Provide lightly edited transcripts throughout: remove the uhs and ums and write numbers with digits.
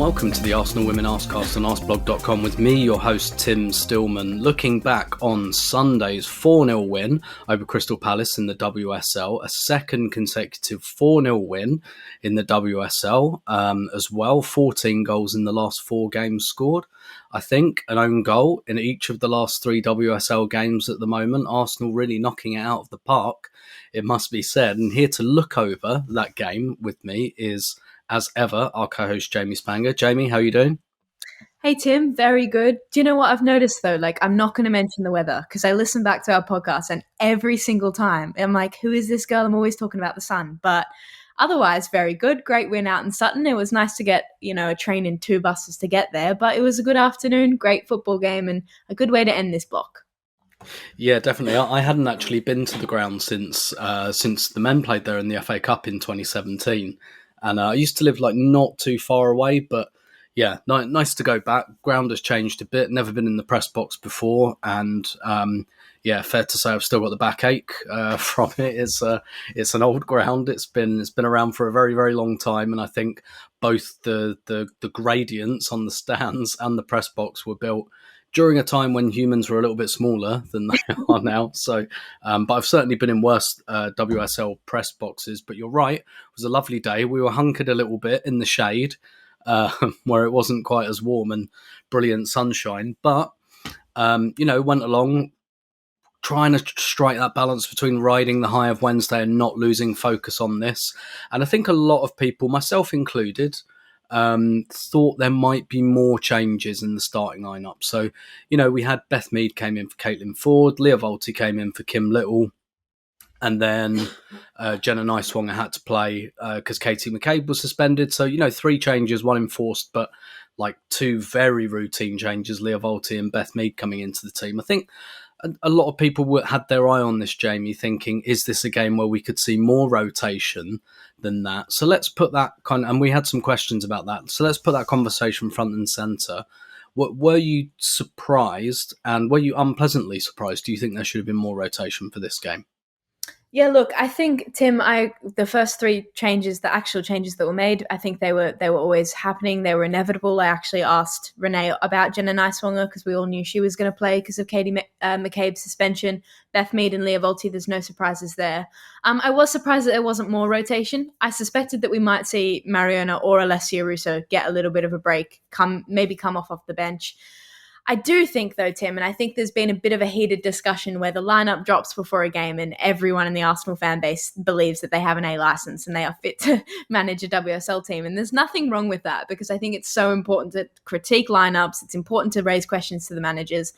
welcome to the Arsenal Women Arsecast on Arseblog.com with me, your host Tim Stillman, looking back on Sunday's 4-0 win over Crystal Palace in the WSL, a second consecutive 4-0 win in the WSL as well, 14 goals in the last 4 games scored. I think an own goal in each of the last 3 WSL games at the moment. Arsenal really knocking it out of the park, it must be said. And here to look over that game with me is, as ever, our co-host Jamie Spanger. Jamie, how are you doing? Hey Tim, very good. Do you know what I've noticed though? Like, I'm not going to mention the weather because I listen back to our podcast and every single time I'm like, who is this girl? I'm always talking about the sun. But otherwise, very good. Great win out in Sutton. It was nice to get, a train and 2 buses to get there. But it was a good afternoon, great football game and a good way to end this block. Yeah, definitely. I hadn't actually been to the ground since the men played there in the FA Cup in 2017. And I used to live not too far away, but yeah, nice to go back. Ground has changed a bit. Never been in the press box before, and fair to say I've still got the backache from it. It's an old ground. It's been around for a very, very long time, and I think both the gradients on the stands and the press box were built during a time when humans were a little bit smaller than they are now. So, but I've certainly been in worse WSL press boxes. But you're right, it was a lovely day. We were hunkered a little bit in the shade where it wasn't quite as warm and brilliant sunshine. But, went along trying to strike that balance between riding the high of Wednesday and not losing focus on this. And I think a lot of people, myself included, thought there might be more changes in the starting lineup. So, we had Beth Mead came in for Caitlin Ford, Leah Volti came in for Kim Little, and then Jenna Nighswonger had to play because Katie McCabe was suspended. So, 3 changes, 1 enforced, but 2 very routine changes, Leah Volti and Beth Mead coming into the team. I think a lot of people had their eye on this, Jamie, thinking, is this a game where we could see more rotation than that? So let's put that and we had some questions about that. So let's put that conversation front and centre. Were you surprised, and were you unpleasantly surprised? Do you think there should have been more rotation for this game? Yeah, look, I think, Tim, the first 3 changes, the actual changes that were made, I think they were always happening. They were inevitable. I actually asked Renee about Jenna Nighswonger because we all knew she was going to play because of Katie McCabe's suspension. Beth Mead and Leah Volti, there's no surprises there. I was surprised that there wasn't more rotation. I suspected that we might see Mariona or Alessia Russo get a little bit of a break, come off the bench. I do think, though, Tim, and I think there's been a bit of a heated discussion where the lineup drops before a game and everyone in the Arsenal fan base believes that they have an A license and they are fit to manage a WSL team. And there's nothing wrong with that because I think it's so important to critique lineups. It's important to raise questions to the managers.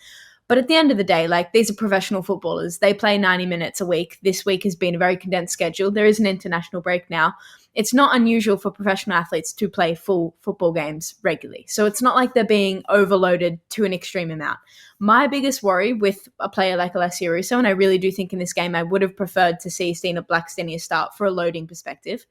But at the end of the day, these are professional footballers. They play 90 minutes a week. This week has been a very condensed schedule. There is an international break now. It's not unusual for professional athletes to play full football games regularly. So it's not like they're being overloaded to an extreme amount. My biggest worry with a player like Alessia Russo, and I really do think in this game I would have preferred to see Stina Blackstenius start for a loading perspective,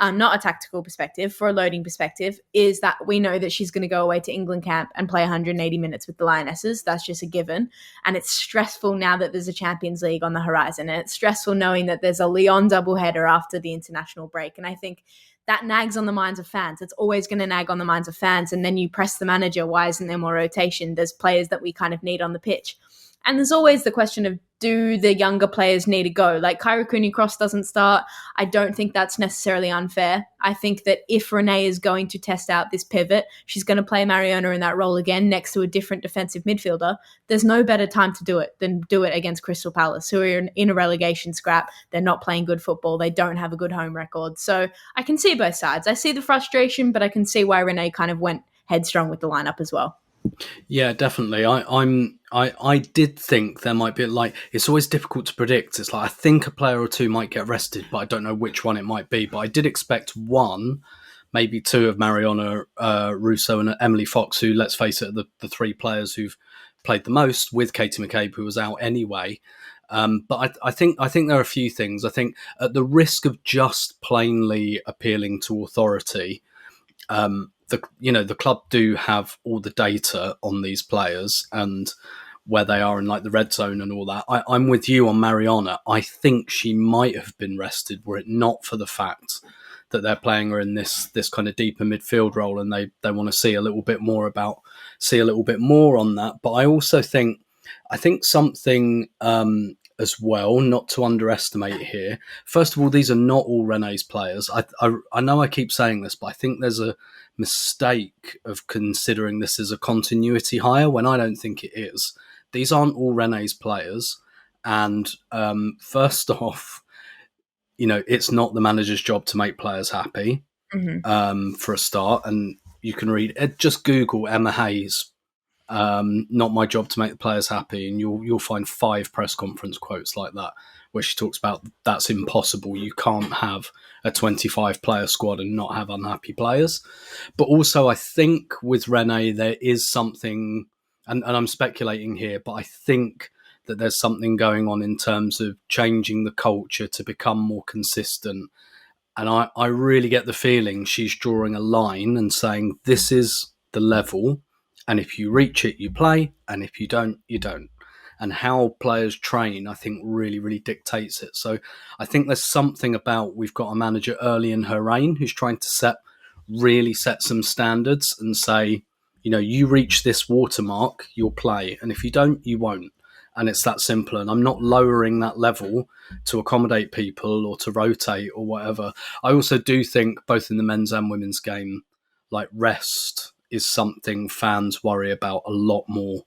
not a tactical perspective, for a loading perspective, is that we know that she's going to go away to England camp and play 180 minutes with the Lionesses. That's just a given. And it's stressful now that there's a Champions League on the horizon. And it's stressful knowing that there's a Lyon doubleheader after the international break. And I think that nags on the minds of fans. It's always going to nag on the minds of fans. And then you press the manager, why isn't there more rotation? There's players that we kind of need on the pitch. And there's always the question of, do the younger players need to go? Kyra Cooney-Cross doesn't start. I don't think that's necessarily unfair. I think that if Renee is going to test out this pivot, she's going to play Mariona in that role again next to a different defensive midfielder. There's no better time to do it than do it against Crystal Palace, who are in a relegation scrap. They're not playing good football. They don't have a good home record. So I can see both sides. I see the frustration, but I can see why Renee kind of went headstrong with the lineup as well. Yeah, definitely. I did think there might be it's always difficult to predict. It's I think a player or 2 might get rested, but I don't know which one it might be. But I did expect 1, maybe 2 of Mariona Russo and Emily Fox, who, let's face it, are the 3 players who've played the most, with Katie McCabe, who was out anyway. But I think there are a few things. I think at the risk of just plainly appealing to authority, the club do have all the data on these players and where they are in the red zone and all that. I'm with you on Mariona. I think she might have been rested were it not for the fact that they're playing her in this kind of deeper midfield role, and they want to see a little bit more on that. But I also think something as well, not to underestimate here. First of all, these are not all Renee's players. I know I keep saying this, but I think there's a mistake of considering this as a continuity hire when I don't think it is. These aren't all Renee's players. And first off, it's not the manager's job to make players happy, for a start. And you can just Google Emma Hayes, not my job to make the players happy, and you'll find 5 press conference quotes like that where she talks about that's impossible. You can't have a 25 player squad and not have unhappy players. But also, I think with Renee there is something, and I'm speculating here, but I think that there's something going on in terms of changing the culture to become more consistent. And I really get the feeling she's drawing a line and saying, this is the level, and if you reach it, you play, and if you don't, you don't. And how players train, I think, really, really dictates it. So I think there's something about, we've got a manager early in her reign who's trying to set some standards and say, you reach this watermark, you'll play, and if you don't, you won't. And it's that simple. And I'm not lowering that level to accommodate people or to rotate or whatever. I also do think, both in the men's and women's game, like, rest is something fans worry about a lot more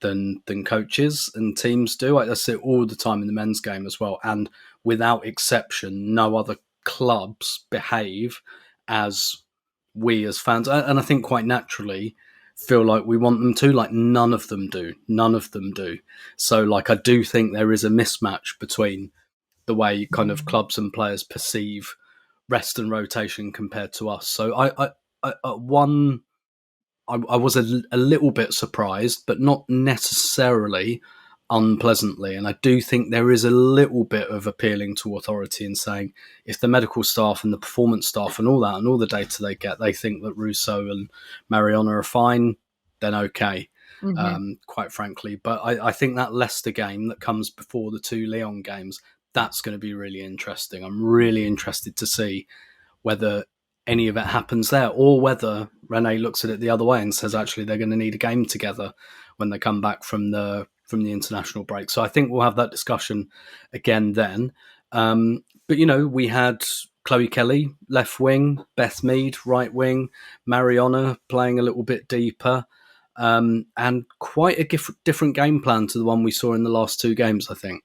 than coaches and teams do. I see it all the time in the men's game as well. And without exception, no other clubs behave as we as fans, and I think quite naturally, feel like we want them to. Like, none of them do. So, like, I do think there is a mismatch between the way kind of clubs and players perceive rest and rotation compared to us. So I was a little bit surprised, but not necessarily unpleasantly. And I do think there is a little bit of appealing to authority and saying, if the medical staff and the performance staff and all that and all the data they get, they think that Rousseau and Mariona are fine, then okay, quite frankly. But I think that Leicester game that comes before the 2 Lyon games, that's going to be really interesting. I'm really interested to see whether any of it happens there, or whether Renee looks at it the other way and says, actually, they're going to need a game together when they come back from the international break. So I think we'll have that discussion again then. But, we had Chloe Kelly, left wing, Beth Mead, right wing, Mariona playing a little bit deeper, and quite a different game plan to the one we saw in the last 2 games, I think.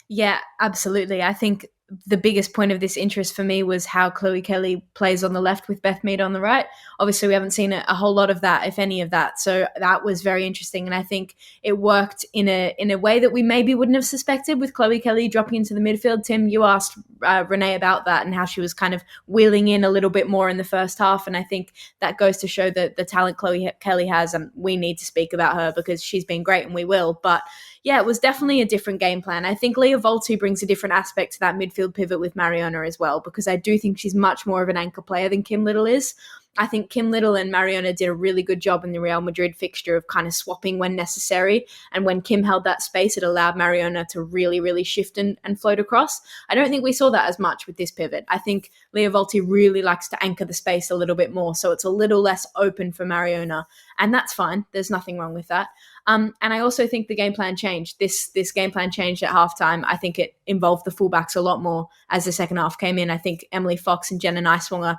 Yeah, absolutely. I think the biggest point of this interest for me was how Chloe Kelly plays on the left with Beth Mead on the right. Obviously, we haven't seen a whole lot of that, if any of that. So that was very interesting. And I think it worked in a way that we maybe wouldn't have suspected, with Chloe Kelly dropping into the midfield. Tim, you asked Renee about that and how she was kind of wheeling in a little bit more in the first half. And I think that goes to show the talent Chloe Kelly has. And we need to speak about her because she's been great, and we will. But yeah, it was definitely a different game plan. I think Leah Volti brings a different aspect to that midfield pivot with Mariona as well, because I do think she's much more of an anchor player than Kim Little is. I think Kim Little and Mariona did a really good job in the Real Madrid fixture of kind of swapping when necessary. And when Kim held that space, it allowed Mariona to really, really shift and float across. I don't think we saw that as much with this pivot. I think Leah Volti really likes to anchor the space a little bit more, so it's a little less open for Mariona. And that's fine. There's nothing wrong with that. And I also think the game plan changed. This game plan changed at halftime. I think it involved the fullbacks a lot more as the second half came in. I think Emily Fox and Jenna Nighswonger.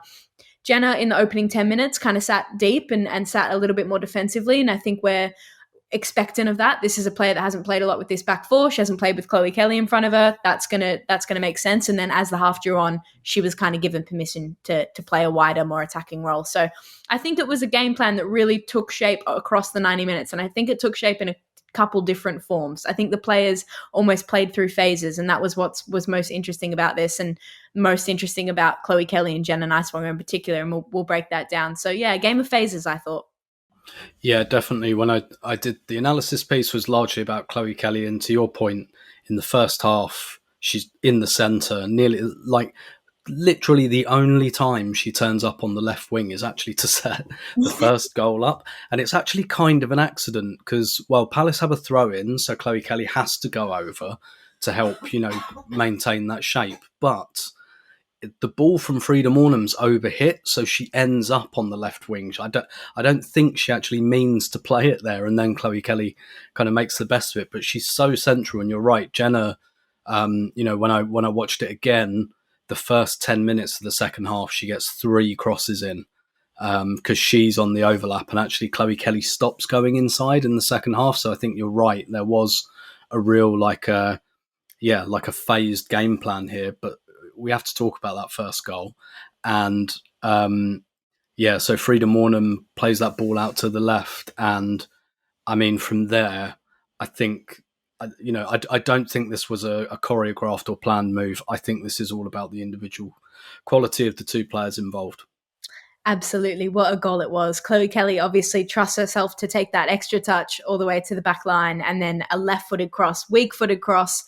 Jenna in the opening 10 minutes kind of sat deep and sat a little bit more defensively. And I think we're expectant of that. This is a player that hasn't played a lot with this back four. She hasn't played with Chloe Kelly in front of her. That's gonna make sense. And then as the half drew on, she was kind of given permission to play a wider, more attacking role. So I think it was a game plan that really took shape across the 90 minutes. And I think it took shape in a couple different forms. I think the players almost played through phases, and that was what was most interesting about this, and most interesting about Chloe Kelly and Jenna Nighswonger in particular. And we'll break that down. So yeah, a game of phases, I thought. Yeah, definitely. When I did the analysis piece was largely about Chloe Kelly, and to your point, in the first half, she's in the centre, nearly like literally the only time she turns up on the left wing is actually to set the first goal up. And it's actually kind of an accident because, well, Palace have a throw in, so Chloe Kelly has to go over to help, maintain that shape. But the ball from Frida Mornham's overhit, so she ends up on the left wing. I don't think she actually means to play it there, and then Chloe Kelly kind of makes the best of it. But she's so central, and you're right, Jenna. When I watched it again, the first 10 minutes of the second half, she gets 3 crosses in because she's on the overlap, and actually Chloe Kelly stops going inside in the second half. So I think you're right. There was a real like a phased game plan here, but we have to talk about that first goal. And so Frida Mornham plays that ball out to the left, and I mean from there, I think. I don't think this was a choreographed or planned move. I think this is all about the individual quality of the 2 players involved. Absolutely. What a goal it was. Chloe Kelly obviously trusts herself to take that extra touch all the way to the back line, and then a left-footed cross, weak-footed cross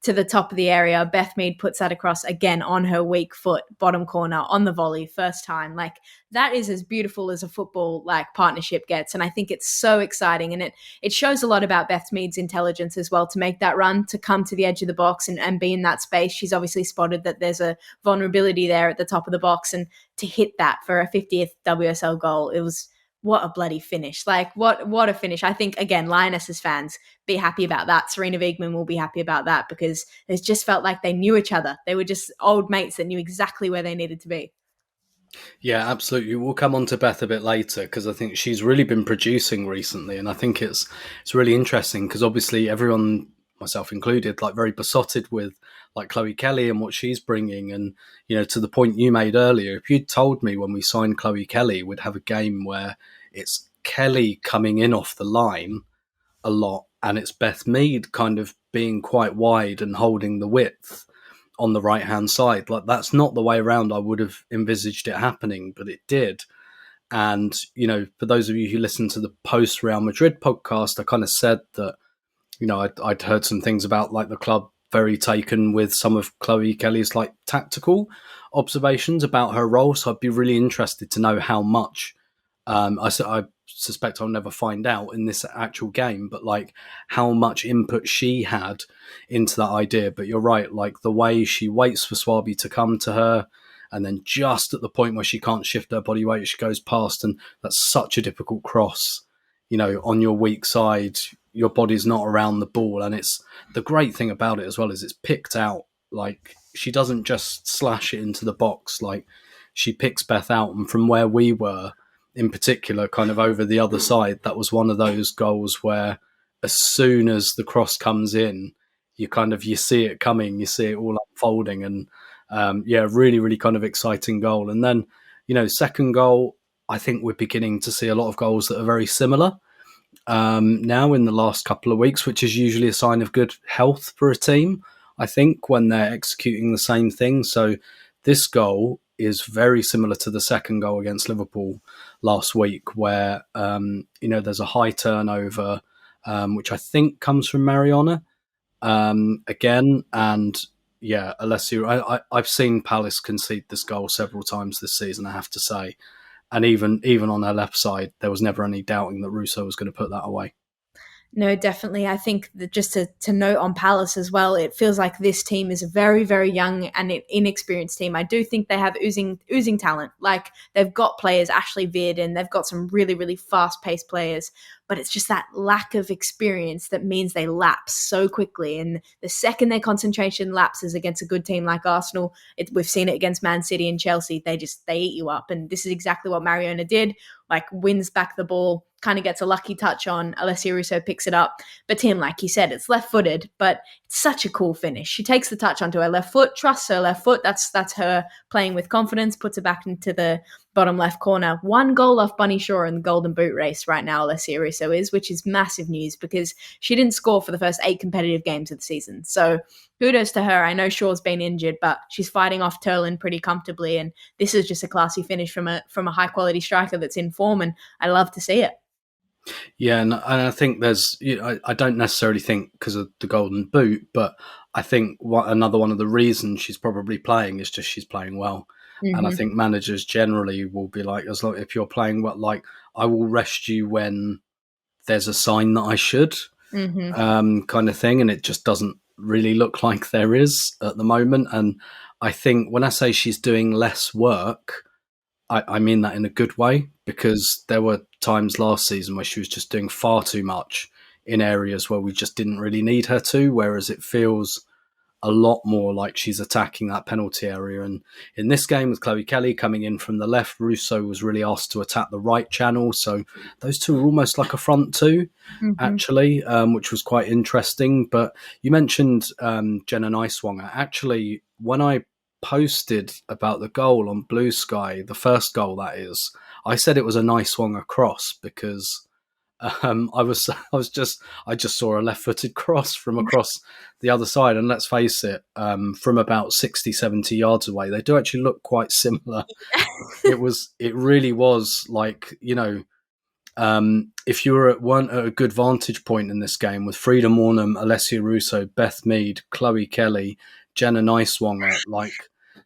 to the top of the area. Beth Mead puts that across again on her weak foot, bottom corner, on the volley, first time. Like, that is as beautiful as a football like partnership gets. And I think it's so exciting. And it shows a lot about Beth Mead's intelligence as well to make that run, to come to the edge of the box and be in that space. She's obviously spotted that there's a vulnerability there at the top of the box, and to hit that for a 50th WSL goal, it was what a bloody finish. Like, what a finish. I think, again, Lionesses fans be happy about that. Serena Wiegman will be happy about that, because it just felt like they knew each other. They were just old mates that knew exactly where they needed to be. Yeah, absolutely. We'll come on to Beth a bit later, because I think she's really been producing recently, and I think it's really interesting because obviously everyone, myself included, like very besotted with like Chloe Kelly and what she's bringing. And to the point you made earlier, if you'd told me when we signed Chloe Kelly we'd have a game where it's Kelly coming in off the line a lot and it's Beth Mead kind of being quite wide and holding the width on the right hand side, like that's not the way around I would have envisaged it happening, but it did. And for those of you who listen to the post Real Madrid podcast, I kind of said that I'd heard some things about like the club very taken with some of Chloe Kelly's like tactical observations about her role. So I'd be really interested to know how much. I suspect I'll never find out in this actual game, but like how much input she had into that idea. But you're right, like the way she waits for Swaby to come to her, and then just at the point where she can't shift her body weight, she goes past, and that's such a difficult cross. On your weak side, your body's not around the ball, and it's the great thing about it as well is it's picked out. Like she doesn't just slash it into the box, like she picks Beth out, and from where we were in particular, kind of over the other side, that was one of those goals where as soon as the cross comes in, you see it coming, you see it all unfolding, and really, really kind of exciting goal. And then, second goal, I think we're beginning to see a lot of goals that are very similar now in the last couple of weeks, which is usually a sign of good health for a team, I think, when they're executing the same thing. So this goal is very similar to the second goal against Liverpool last week, where there's a high turnover, which I think comes from Mariana again, and Alessia. I've seen Palace concede this goal several times this season, I have to say, and even on her left side, there was never any doubting that Russo was going to put that away. No, definitely. I think that just to note on Palace as well, it feels like this team is a very, very young and inexperienced team. I do think they have oozing talent. Like they've got players, Ashley Vid, and they've got some really, really fast-paced players. But it's just that lack of experience that means they lapse so quickly. And the second their concentration lapses against a good team like Arsenal, we've seen it against Man City and Chelsea, they eat you up. And this is exactly what Mariona did, like wins back the ball, kind of gets a lucky touch on. Alessia Russo picks it up. But Tim, like you said, it's left-footed, but it's such a cool finish. She takes the touch onto her left foot, trusts her left foot. That's her playing with confidence, puts it back into the bottom left corner. 1 goal off Bunny Shaw in the Golden Boot race right now, Alessia Russo is, which is massive news because she didn't score for the first 8 competitive games of the season. So kudos to her. I know Shaw's been injured, but she's fighting off Turlin pretty comfortably, and this is just a classy finish from a high-quality striker that's in form, and I love to see it. Yeah, and I think there's, I don't necessarily think because of the Golden Boot, but I think another one of the reasons she's probably playing is just she's playing well. Mm-hmm. And I think managers generally will be like, as long if you're playing well, like I will rest you when there's a sign that I should, kind of thing. And it just doesn't really look like there is at the moment. And I think when I say she's doing less work, I mean that in a good way, because there were times last season where she was just doing far too much in areas where we just didn't really need her to, whereas it feels a lot more like she's attacking that penalty area. And in this game with Chloe Kelly coming in from the left, Russo was really asked to attack the right channel. So those two are almost like a front two, Mm-hmm. actually, which was quite interesting. But you mentioned Jenna Nighswonger. Actually, when I posted about the goal on Blue Sky, the first goal that is, I said it was a Nighswonger cross because I just saw a left-footed cross from across the other side, and let's face it, from about 60, 70 yards away, they do actually look quite similar. It really was like, if you weren't at a good vantage point in this game with Frida Mornham, Alessia Russo, Beth Mead, Chloe Kelly, Jenna Nighswonger, like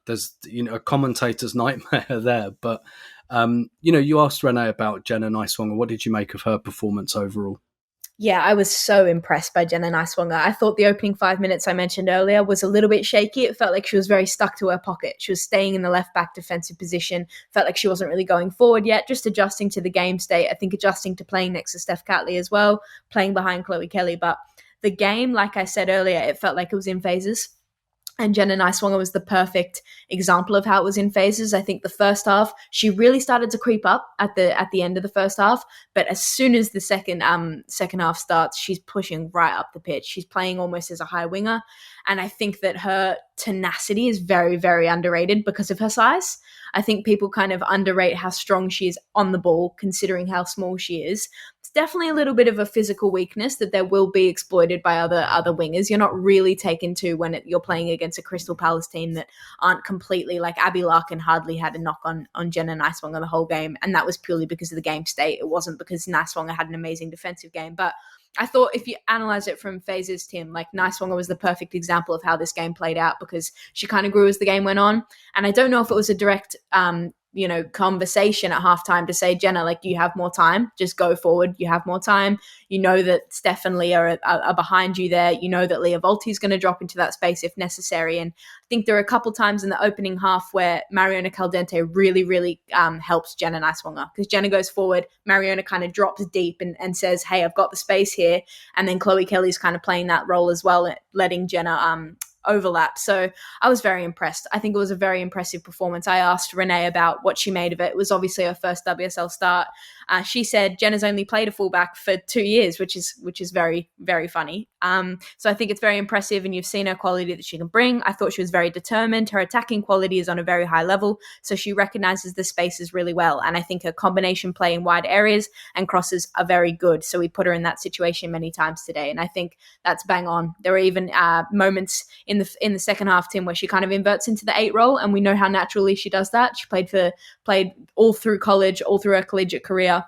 there's a commentator's nightmare there. But you asked Renee about Jenna Nighswonger. What did you make of her performance overall? Yeah, I was so impressed by Jenna Nighswonger. I thought the opening 5 minutes I mentioned earlier was a little bit shaky. It felt like she was very stuck to her pocket. She was staying in the left back defensive position. Felt like she wasn't really going forward yet, just adjusting to the game state. I think adjusting to playing next to Steph Catley as well, playing behind Chloe Kelly. But the game, like I said earlier, it felt like it was in phases. And Jenna Nighswonger was the perfect example of how it was in phases. I think the first half, she really started to creep up at the end of the first half. But as soon as the second half starts, she's pushing right up the pitch. She's playing almost as a high winger. And I think that her tenacity is very, very underrated because of her size. I think people kind of underrate how strong she is on the ball, considering how small she is. It's definitely a little bit of a physical weakness that there will be exploited by other wingers. You're not really taken to when you're playing against a Crystal Palace team that aren't completely, like Abby Larkin hardly had a knock on Jenna Nighswonger the whole game, and that was purely because of the game state. It wasn't because Nighswonger had an amazing defensive game. But I thought if you analyze it from phases, Tim, like Nighswonger was the perfect example of how this game played out because she kind of grew as the game went on. And I don't know if it was a direct conversation at halftime to say, Jenna, like, you have more time, just go forward, you have more time. You know that Steph and Leah are behind you there. You know that Leah Volti is going to drop into that space if necessary. And I think there are a couple times in the opening half where Mariona Caldente really, really helps Jenna Nighswonger because Jenna goes forward, Mariona kind of drops deep and says, hey, I've got the space here. And then Chloe Kelly's kind of playing that role as well, letting Jenna overlap. So I was very impressed. I think it was a very impressive performance. I asked Renee about what she made of it. It was obviously her first WSL start. She said Jenna's only played a fullback for 2 years, which is very, very funny. So I think it's very impressive, and you've seen her quality that she can bring. I thought she was very determined. Her attacking quality is on a very high level, so she recognizes the spaces really well. And I think her combination play in wide areas and crosses are very good. So we put her in that situation many times today, and I think that's bang on. There were even moments in the second half, Tim, where she kind of inverts into the 8 role, and we know how naturally she does that. She played all through college, all through her collegiate career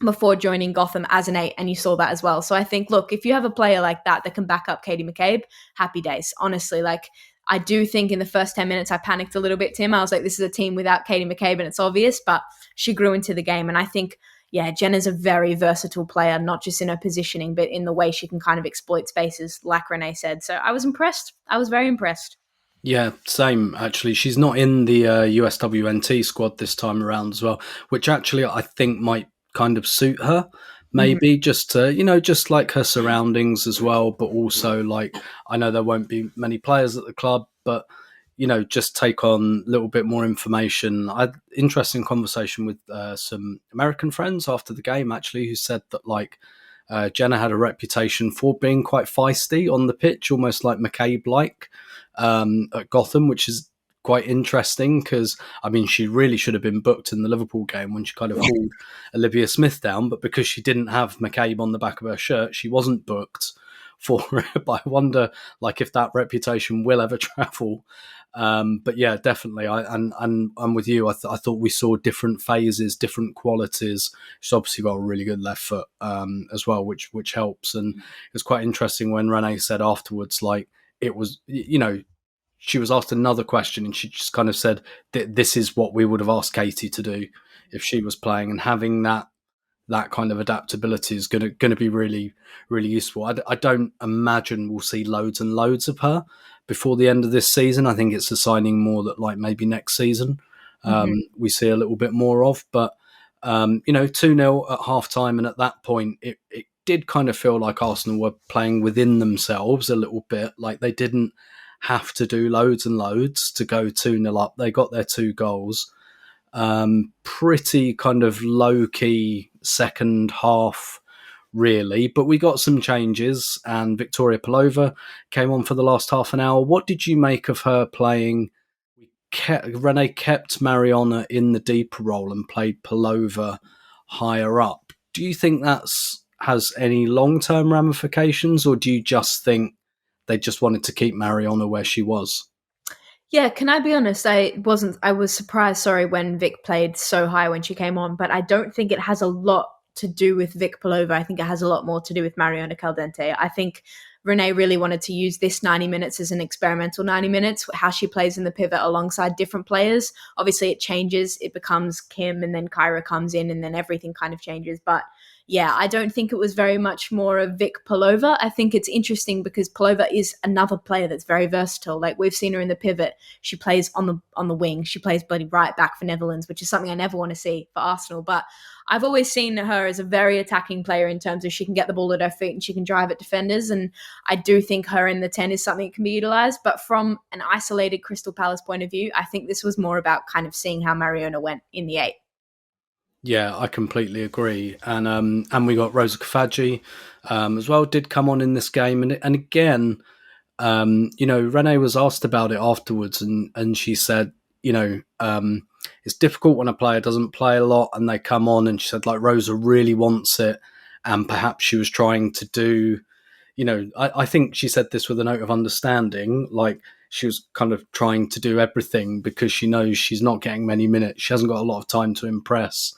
before joining Gotham as an 8, and you saw that as well. So I think, look, if you have a player like that can back up Katie McCabe, happy days. Honestly, like, I do think in the first 10 minutes I panicked a little bit, Tim. I was like, this is a team without Katie McCabe, and it's obvious, but she grew into the game. And I think, yeah, Jenna's a very versatile player, not just in her positioning, but in the way she can kind of exploit spaces, like Renee said. So I was impressed. I was very impressed. Yeah, same, actually. She's not in the USWNT squad this time around as well, which actually I think might kind of suit her. Maybe just to, just like her surroundings as well, but also like, I know there won't be many players at the club, but, just take on a little bit more information. I had an interesting conversation with some American friends after the game, actually, who said that like Jenna had a reputation for being quite feisty on the pitch, almost like McCabe-like at Gotham, which is quite interesting because, I mean, she really should have been booked in the Liverpool game when she kind of hauled Olivia Smith down, but because she didn't have McCabe on the back of her shirt, she wasn't booked for it. But I wonder, like, if that reputation will ever travel. But yeah, definitely. I'm with you. I thought we saw different phases, different qualities. She's obviously got a really good left foot as well, which helps. And it was quite interesting when Renee said afterwards, like, it was, she was asked another question and she just kind of said that this is what we would have asked Katie to do if she was playing, and having that kind of adaptability is going to be really, really useful. I don't imagine we'll see loads and loads of her, before the end of this season. I think it's a signing more that like maybe next season we see a little bit more of. But 2-0 at half time, and at that point it did kind of feel like Arsenal were playing within themselves a little bit. Like they didn't have to do loads and loads to go 2-0 up. They got their 2 goals. Pretty kind of low-key second half, really. But we got some changes, and Victoria Pelova came on for the last half an hour. What did you make of her playing? Renee kept Mariona in the deeper role and played Pelova higher up. Do you think has any long-term ramifications, or do you just think they just wanted to keep Mariona where she was? Yeah, can I be honest? I was surprised, when Vic played so high when she came on, but I don't think it has a lot to do with Vic Pelova. I think it has a lot more to do with Mariona Caldente. I think Renee really wanted to use this 90 minutes as an experimental 90 minutes, how she plays in the pivot alongside different players. Obviously it changes, it becomes Kim and then Kyra comes in and then everything kind of changes. But yeah, I don't think it was very much more of Vic Pelova. I think it's interesting because Pelova is another player that's very versatile. Like we've seen her in the pivot. She plays on the wing. She plays bloody right back for Netherlands, which is something I never want to see for Arsenal. But I've always seen her as a very attacking player in terms of she can get the ball at her feet and she can drive at defenders. And I do think her in the 10 is something that can be utilised. But from an isolated Crystal Palace point of view, I think this was more about kind of seeing how Mariona went in the 8. Yeah, I completely agree. And we got Rosa Kafaji as well, did come on in this game. And again, Renee was asked about it afterwards and she said, it's difficult when a player doesn't play a lot and they come on, and she said like Rosa really wants it, and perhaps she was trying to do, I think she said this with a note of understanding, like she was kind of trying to do everything because she knows she's not getting many minutes. She hasn't got a lot of time to impress.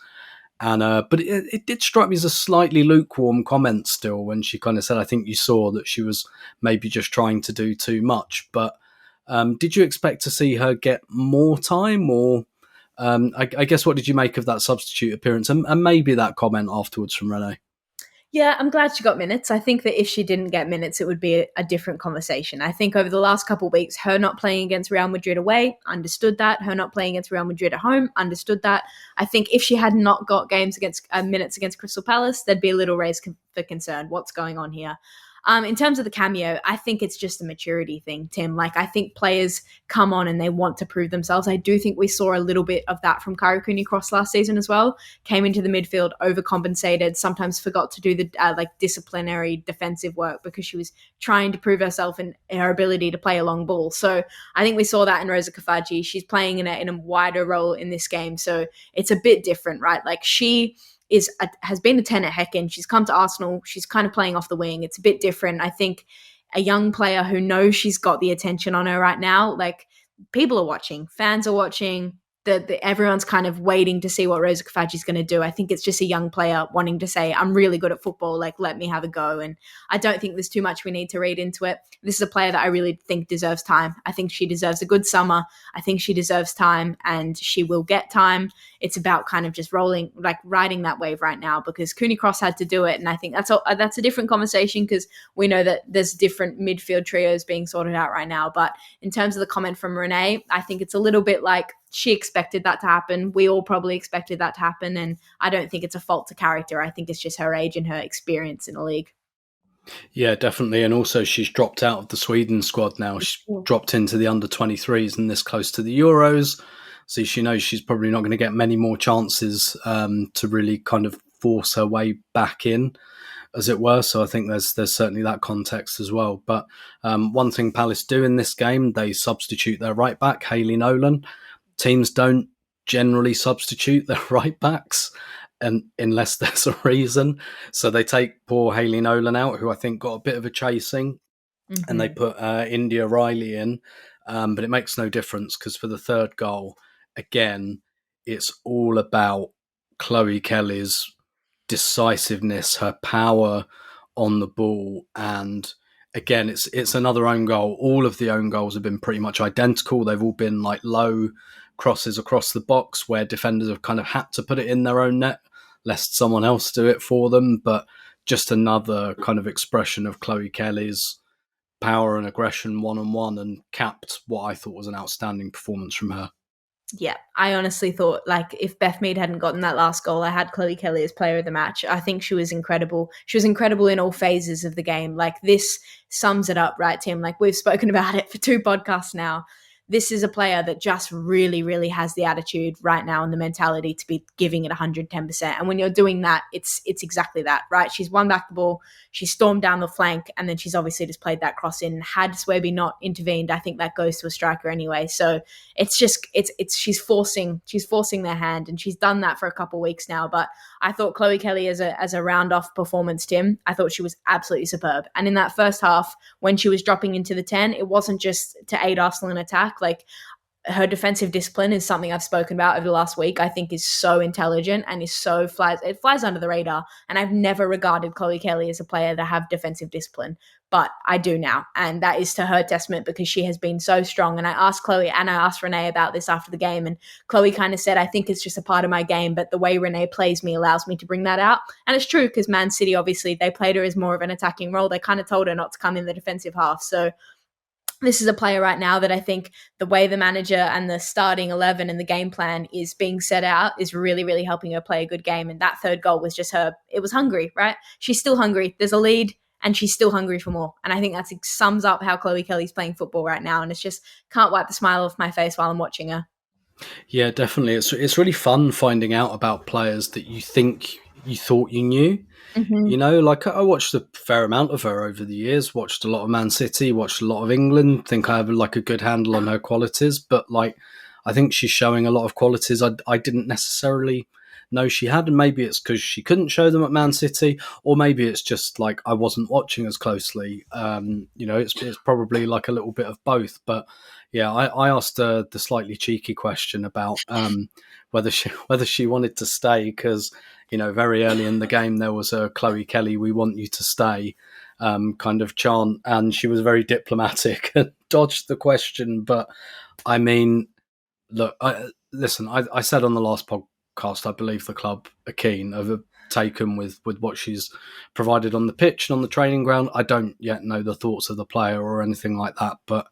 And but it did strike me as a slightly lukewarm comment still when she kind of said, I think you saw that she was maybe just trying to do too much. But did you expect to see her get more time? Or I guess what did you make of that substitute appearance and maybe that comment afterwards from Renee? Yeah, I'm glad she got minutes. I think that if she didn't get minutes, it would be a different conversation. I think over the last couple of weeks, her not playing against Real Madrid away, understood that. Her not playing against Real Madrid at home, understood that. I think if she had not got games against minutes against Crystal Palace, there'd be a little raise for concern. What's going on here? In terms of the cameo, I think it's just a maturity thing, Tim. Like, I think players come on and they want to prove themselves. I do think we saw a little bit of that from Kyra Cooney-Cross last season as well. Came into the midfield, overcompensated, sometimes forgot to do the disciplinary defensive work because she was trying to prove herself and her ability to play a long ball. So I think we saw that in Rosa Kafaji. She's playing in a wider role in this game. So it's a bit different, right? Like she has been a 10 at Häcken. She's come to Arsenal. She's kind of playing off the wing. It's a bit different. I think a young player who knows she's got the attention on her right now, like people are watching, fans are watching, everyone's kind of waiting to see what Rosa Kafaji's going to do. I think it's just a young player wanting to say, I'm really good at football, like let me have a go. And I don't think there's too much we need to read into it. This is a player that I really think deserves time. I think she deserves a good summer. I think she deserves time and she will get time. It's about kind of just riding that wave right now because Cooney-Cross had to do it. And I think that's a different conversation because we know that there's different midfield trios being sorted out right now. But in terms of the comment from Renee, I think it's a little bit like she expected that to happen. We all probably expected that to happen. And I don't think it's a fault to character. I think it's just her age and her experience in the league. Yeah, definitely. And also she's dropped out of the Sweden squad now. She's dropped into the under-23s and this close to the Euros. So she knows she's probably not going to get many more chances to really kind of force her way back in, as it were. So I think there's certainly that context as well. But one thing Palace do in this game, they substitute their right back, Hayley Nolan. Teams don't generally substitute their right backs unless there's a reason. So they take poor Hayley Nolan out, who I think got a bit of a chasing, and they put India Riley in. But it makes no difference because for the third goal, again, it's all about Chloe Kelly's decisiveness, her power on the ball. And again, it's another own goal. All of the own goals have been pretty much identical. They've all been like low crosses across the box where defenders have kind of had to put it in their own net lest someone else do it for them. But just another kind of expression of Chloe Kelly's power and aggression one-on-one and capped what I thought was an outstanding performance from her. Yeah, I honestly thought, like, if Beth Mead hadn't gotten that last goal, I had Chloe Kelly as player of the match. I think she was incredible. She was incredible in all phases of the game. Like, this sums it up, right, Tim? Like, we've spoken about it for 2 podcasts now. This is a player that just really, really has the attitude right now and the mentality to be giving it 110%. And when you're doing that, it's exactly that, right? She's won back the ball, she stormed down the flank, and then she's obviously just played that cross in. Had Swerby not intervened, I think that goes to a striker anyway. So she's forcing their hand, and she's done that for a couple of weeks now. But I thought Chloe Kelly as a round off performance, Tim, I thought she was absolutely superb. And in that first half, when she was dropping into the 10, it wasn't just to aid Arsenal in attack. Like, her defensive discipline is something I've spoken about over the last week. I think is so intelligent and is so it flies under the radar. And I've never regarded Chloe Kelly as a player that have defensive discipline, but I do now. And that is to her testament, because she has been so strong. And I asked Chloe and I asked Renee about this after the game, and Chloe kind of said, I think it's just a part of my game, but the way Renee plays me allows me to bring that out. And it's true, because Man City, obviously, they played her as more of an attacking role. They kind of told her not to come in the defensive half. So this is a player right now that I think the way the manager and the starting 11 and the game plan is being set out is really, really helping her play a good game. And that third goal was just her. It was hungry, right? She's still hungry. There's a lead and she's still hungry for more. And I think that sums up how Chloe Kelly's playing football right now. And it's just can't wipe the smile off my face while I'm watching her. Yeah, definitely. It's really fun finding out about players that you thought you knew. Mm-hmm. You know, like I watched a fair amount of her over the years, watched a lot of Man City, watched a lot of England, think I have like a good handle on her qualities, but like I think she's showing a lot of qualities I didn't necessarily know she had, and maybe it's because she couldn't show them at Man City, or maybe it's just like I wasn't watching as closely. You know, it's probably like a little bit of both, but yeah, I asked the slightly cheeky question about whether she wanted to stay, because you know, very early in the game there was a Chloe Kelly, we want you to stay kind of chant, and she was very diplomatic and dodged the question. But I mean, look, I said on the last podcast, I believe the club are keen, are taken with what she's provided on the pitch and on the training ground. I don't yet know the thoughts of the player or anything like that, but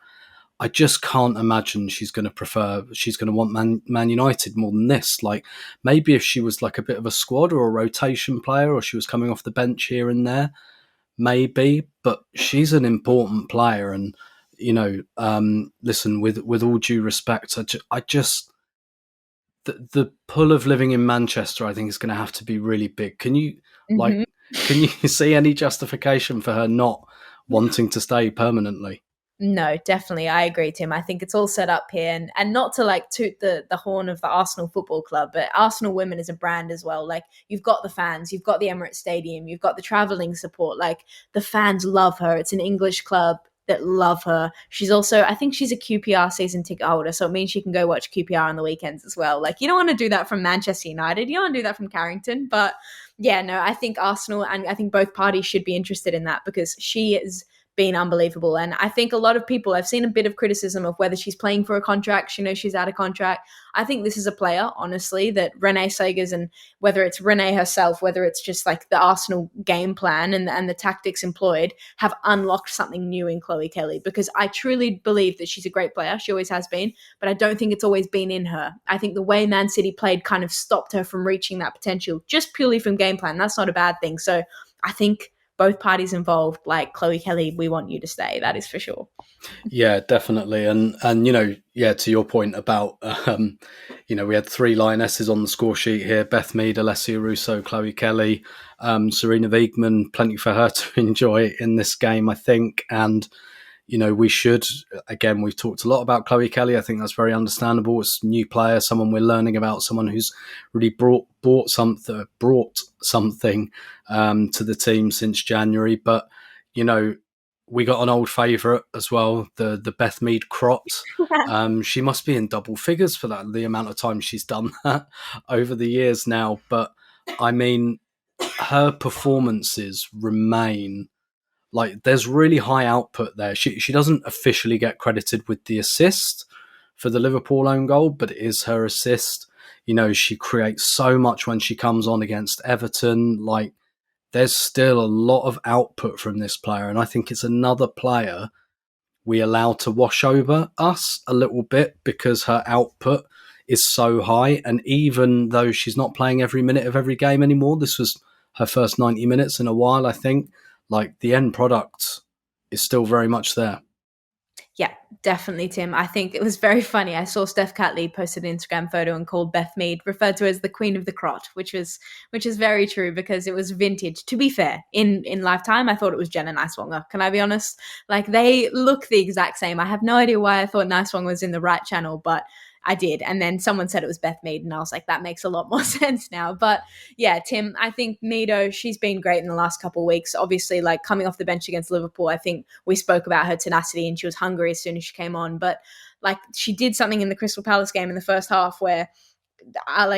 I just can't imagine she's going to want Man United more than this. Like, maybe if she was like a bit of a squad or a rotation player, or she was coming off the bench here and there, maybe, but she's an important player. And, you know, listen, with all due respect, I just the pull of living in Manchester, I think, is going to have to be really big. Can you, Mm-hmm. can you see any justification for her not wanting to stay permanently? No, definitely. I agree, Tim. I think it's all set up here, and not to like toot the horn of the Arsenal Football Club, but Arsenal Women is a brand as well. Like, you've got the fans, you've got the Emirates Stadium, you've got the travelling support. Like, the fans love her. It's an English club that love her. She's also, I think she's a QPR season ticket holder, so it means she can go watch QPR on the weekends as well. Like, you don't want to do that from Manchester United. You don't want to do that from Carrington. But yeah, no, I think Arsenal and I think both parties should be interested in that, because she is been unbelievable. And I think a lot of people, I've seen a bit of criticism of whether she's playing for a contract. She knows she's out of contract. I think this is a player, honestly, that Renee Slegers, and whether it's Renee herself, whether it's just like the Arsenal game plan and the tactics employed, have unlocked something new in Chloe Kelly, because I truly believe that she's a great player. She always has been, but I don't think it's always been in her. I think the way Man City played kind of stopped her from reaching that potential, just purely from game plan. That's not a bad thing. So I think both parties involved, like, Chloe Kelly, we want you to stay. That is for sure. Yeah, definitely. And you know, yeah, to your point about, you know, we had 3 Lionesses on the score sheet here: Beth Mead, Alessia Russo, Chloe Kelly, Serena Wiegman. Plenty for her to enjoy in this game, I think. And, you know, we should, again, we've talked a lot about Chloe Kelly. I think that's very understandable. It's a new player, someone we're learning about, someone who's really brought something to the team since January. But, you know, we got an old favourite as well, the Beth Mead crot. She must be in double figures for that, the amount of time she's done that over the years now. But, I mean, her performances remain, like, there's really high output there. She doesn't officially get credited with the assist for the Liverpool own goal, but it is her assist. You know, she creates so much when she comes on against Everton. Like, there's still a lot of output from this player, and I think it's another player we allow to wash over us a little bit because her output is so high. And even though she's not playing every minute of every game anymore, this was her first 90 minutes in a while, I think, like, the end product is still very much there. Yeah, definitely, Tim. I think it was very funny. I saw Steph Catley posted an Instagram photo and called Beth Mead, referred to as the Queen of the Crot, which is very true because it was vintage. To be fair, in lifetime, I thought it was Jenna Nighswonger. Can I be honest? Like, they look the exact same. I have no idea why I thought Nighswonger was in the right channel, but I did. And then someone said it was Beth Mead, and I was like, that makes a lot more sense now. But yeah, Tim, I think Meado, she's been great in the last couple of weeks. Obviously, like, coming off the bench against Liverpool, I think we spoke about her tenacity and she was hungry as soon as she came on. But like, she did something in the Crystal Palace game in the first half where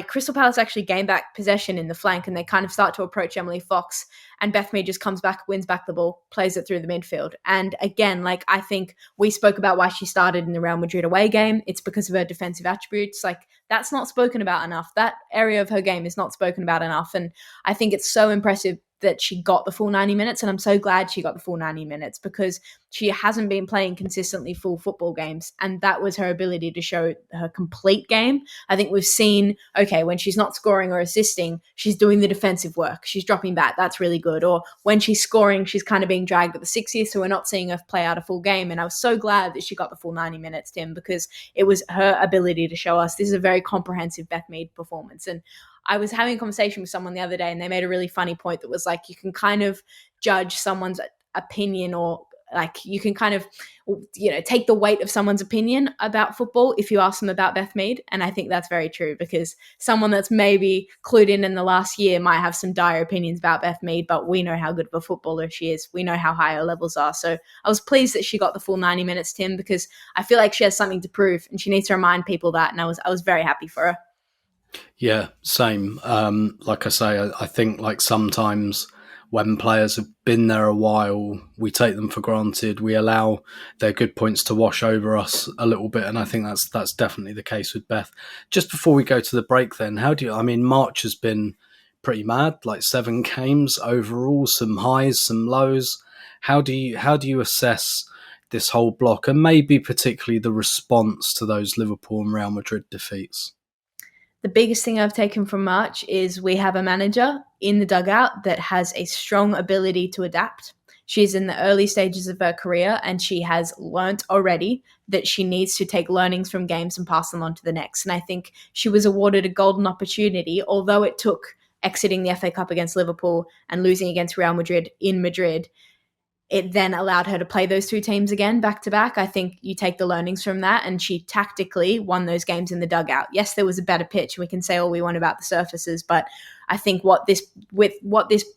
Crystal Palace actually gain back possession in the flank and they kind of start to approach Emily Fox, and Beth Mead just comes back, wins back the ball, plays it through the midfield. And again, like, I think we spoke about why she started in the Real Madrid away game. It's because of her defensive attributes. Like, that's not spoken about enough. That area of her game is not spoken about enough. And I think it's so impressive that she got the full 90 minutes. And I'm so glad she got the full 90 minutes because she hasn't been playing consistently full football games. And that was her ability to show her complete game. I think we've seen, okay, when she's not scoring or assisting, she's doing the defensive work. She's dropping back. That's really good. Or when she's scoring, she's kind of being dragged at the 60th. So we're not seeing her play out a full game. And I was so glad that she got the full 90 minutes, Tim, because it was her ability to show us this is a very comprehensive Beth Mead performance. And I was having a conversation with someone the other day and they made a really funny point that was like, you can kind of judge someone's opinion, or like, you can kind of, take the weight of someone's opinion about football if you ask them about Beth Mead. And I think that's very true because someone that's maybe clued in the last year might have some dire opinions about Beth Mead, but we know how good of a footballer she is. We know how high her levels are. So I was pleased that she got the full 90 minutes, Tim, because I feel like she has something to prove and she needs to remind people that. And I was very happy for her. Yeah, same. Like I say, I think, like, sometimes when players have been there a while, we take them for granted. We allow their good points to wash over us a little bit, and I think that's definitely the case with Beth. Just before we go to the break then, March has been pretty mad, like 7 games overall, some highs, some lows. How do you assess this whole block, and maybe particularly the response to those Liverpool and Real Madrid defeats? The biggest thing I've taken from March is we have a manager in the dugout that has a strong ability to adapt. She's in the early stages of her career and she has learnt already that she needs to take learnings from games and pass them on to the next. And I think she was awarded a golden opportunity, although it took exiting the FA Cup against Liverpool and losing against Real Madrid in Madrid. It then allowed her to play those 2 teams again back to back. I think you take the learnings from that, and she tactically won those games in the dugout. Yes, there was a better pitch. We can say all we want about the surfaces, but I think what this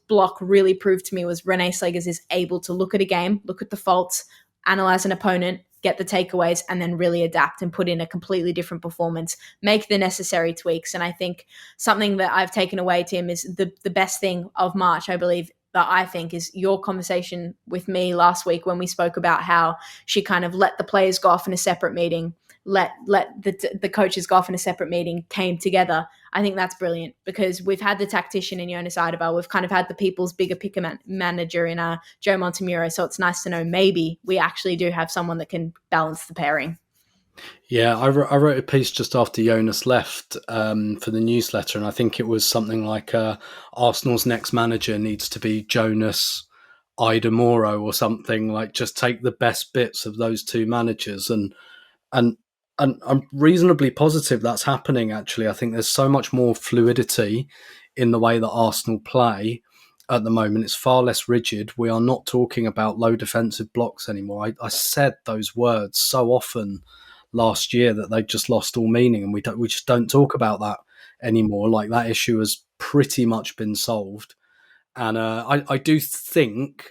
block really proved to me was Renee Slegers is able to look at a game, look at the faults, analyze an opponent, get the takeaways, and then really adapt and put in a completely different performance, make the necessary tweaks. And I think something that I've taken away, Tim, is the best thing of March, I believe, that I think is your conversation with me last week when we spoke about how she kind of let the players go off in a separate meeting, let the coaches go off in a separate meeting, came together. I think that's brilliant because we've had the tactician in Jonas Eidevall. We've kind of had the people's bigger picker manager in Joe Montemuro. So it's nice to know maybe we actually do have someone that can balance the pairing. Yeah, I wrote a piece just after Jonas left for the newsletter, and I think it was something like Arsenal's next manager needs to be Jonas Eidevall or something, like just take the best bits of those 2 managers, and I'm reasonably positive that's happening, actually. I think there's so much more fluidity in the way that Arsenal play at the moment. It's far less rigid. We are not talking about low defensive blocks anymore. I said those words so often last year that they just lost all meaning, and we just don't talk about that anymore. Like, that issue has pretty much been solved. And I do speculate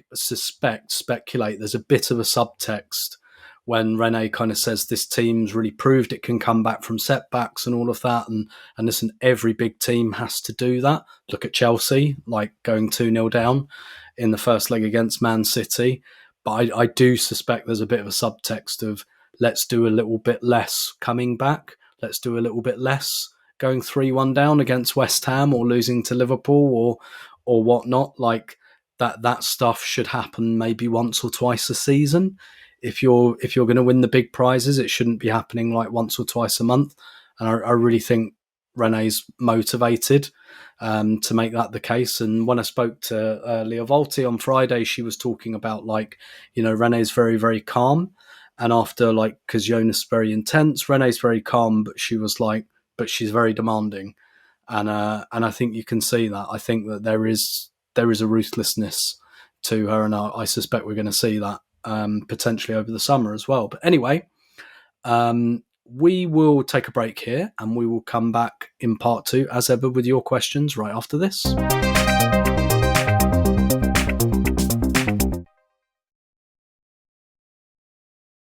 there's a bit of a subtext when Renee kind of says this team's really proved it can come back from setbacks and all of that. And listen, every big team has to do that. Look at Chelsea, like going 2-0 down in the first leg against Man City. But I do suspect there's a bit of a subtext of, let's do a little bit less coming back. Let's do a little bit less going 3-1 down against West Ham or losing to Liverpool or whatnot. Like, that stuff should happen maybe once or twice a season. If you're going to win the big prizes, it shouldn't be happening like once or twice a month. And I really think Renee's motivated to make that the case. And when I spoke to Leah Volti on Friday, she was talking about Renee's very, very calm. And after because Jonas is very intense, Renee's very calm, but she was but she's very demanding. And I think you can see that. I think that there is a ruthlessness to her, and I suspect we're going to see that potentially over the summer as well. But anyway, we will take a break here, and we will come back in part 2, as ever, with your questions right after this.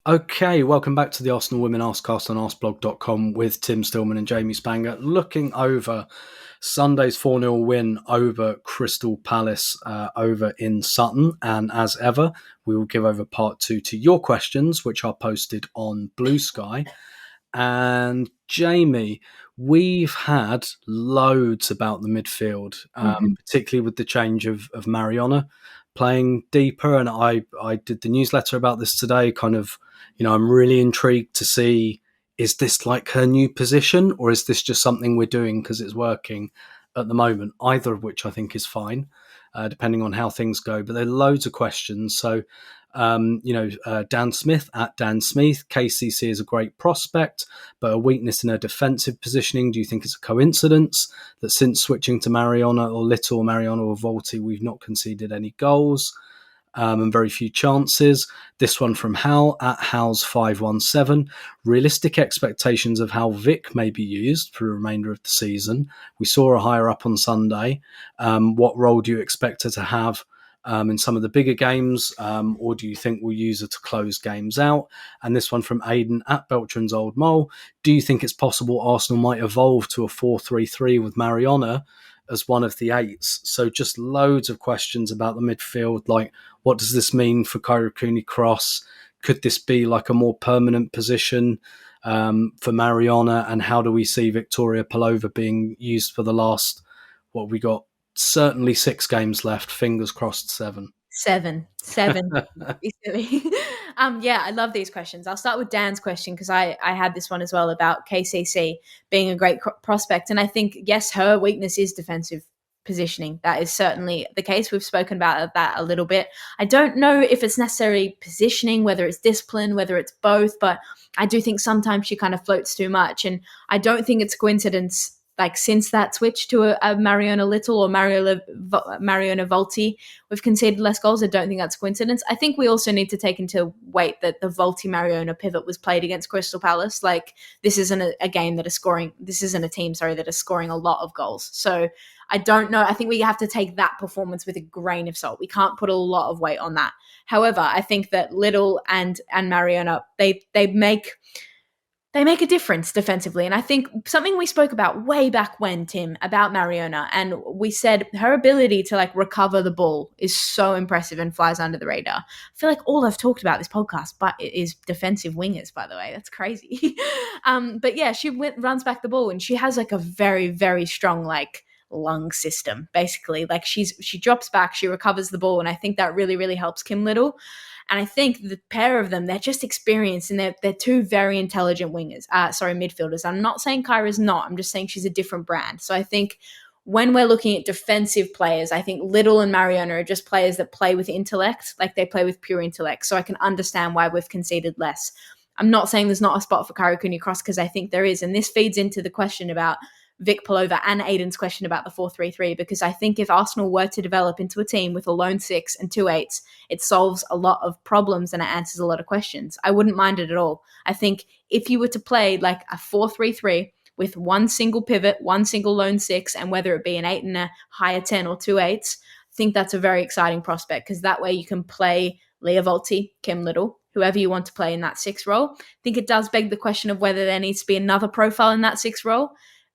Okay, welcome back to the Arsenal Women Arsecast on Arseblog.com with Tim Stillman and Jamie Spanger, looking over Sunday's 4-0 win over Crystal Palace over in Sutton. And as ever, we will give over part 2 to your questions, which are posted on Blue Sky. And Jamie, we've had loads about the midfield, particularly with the change of Mariona playing deeper. And I did the newsletter about this today, I'm really intrigued to see, is this like her new position, or is this just something we're doing because it's working at the moment? Either of which I think is fine, depending on how things go. But there are loads of questions. So, Dan Smith at Dan Smith, KCC is a great prospect, but a weakness in her defensive positioning. Do you think it's a coincidence that since switching to Mariona or Little, Mariona or Volti, we've not conceded any goals? And very few chances. This one from Hal at Hals517. Realistic expectations of how Vic may be used for the remainder of the season. We saw her higher up on Sunday. What role do you expect her to have in some of the bigger games, or do you think we'll use her to close games out? And this one from Aidan at Beltran's Old Mole. Do you think it's possible Arsenal might evolve to a 4-3-3 with Mariona as one of the eights? So just loads of questions about the midfield, like what does this mean for Kyra Cooney-Cross? Could this be like a more permanent position for Mariona? And how do we see Victoria Pelova being used for the last, what we got, certainly 6 games left, fingers crossed 7. 7. Be silly. I love these questions. I'll start with Dan's question because I had this one as well about KCC being a great prospect. And I think, yes, her weakness is defensive positioning. That is certainly the case. We've spoken about that a little bit. I don't know if it's necessarily positioning, whether it's discipline, whether it's both, but I do think sometimes she kind of floats too much. And I don't think it's a coincidence, since that switch to a Mariona Little or Mariona Volti, we've conceded less goals. I don't think that's a coincidence. I think we also need to take into weight that the Volti-Mariona pivot was played against Crystal Palace. This isn't a game that is scoring. This isn't a team, that is scoring a lot of goals. So I don't know. I think we have to take that performance with a grain of salt. We can't put a lot of weight on that. However, I think that Little and Mariona, they make a difference defensively. And I think something we spoke about way back when, Tim, about Mariona, and we said her ability to recover the ball is so impressive and flies under the radar. I feel like all I've talked about this podcast is defensive wingers, by the way. That's crazy. But yeah, she runs back the ball and she has a very, very strong lung system, basically. She drops back, she recovers the ball, and I think that really, really helps Kim Little. And I think the pair of them, they're just experienced, and they're 2 very intelligent midfielders. I'm not saying Kyra's not. I'm just saying she's a different brand. So I think when we're looking at defensive players, I think Little and Mariona are just players that play with intellect, they play with pure intellect. So I can understand why we've conceded less. I'm not saying there's not a spot for Kyra Cooney-Cross, because I think there is. And this feeds into the question about Vic Pelova and Aidan's question about the 4-3-3, because I think if Arsenal were to develop into a team with a lone 6 and 2 8s, it solves a lot of problems and it answers a lot of questions. I wouldn't mind it at all. I think if you were to play a 4-3-3 with one single pivot, one single lone 6, and whether it be an 8 and a higher 10 or 2 8s, I think that's a very exciting prospect, because that way you can play Leah Volti, Kim Little, whoever you want to play in that 6 role. I think it does beg the question of whether there needs to be another profile in that 6 role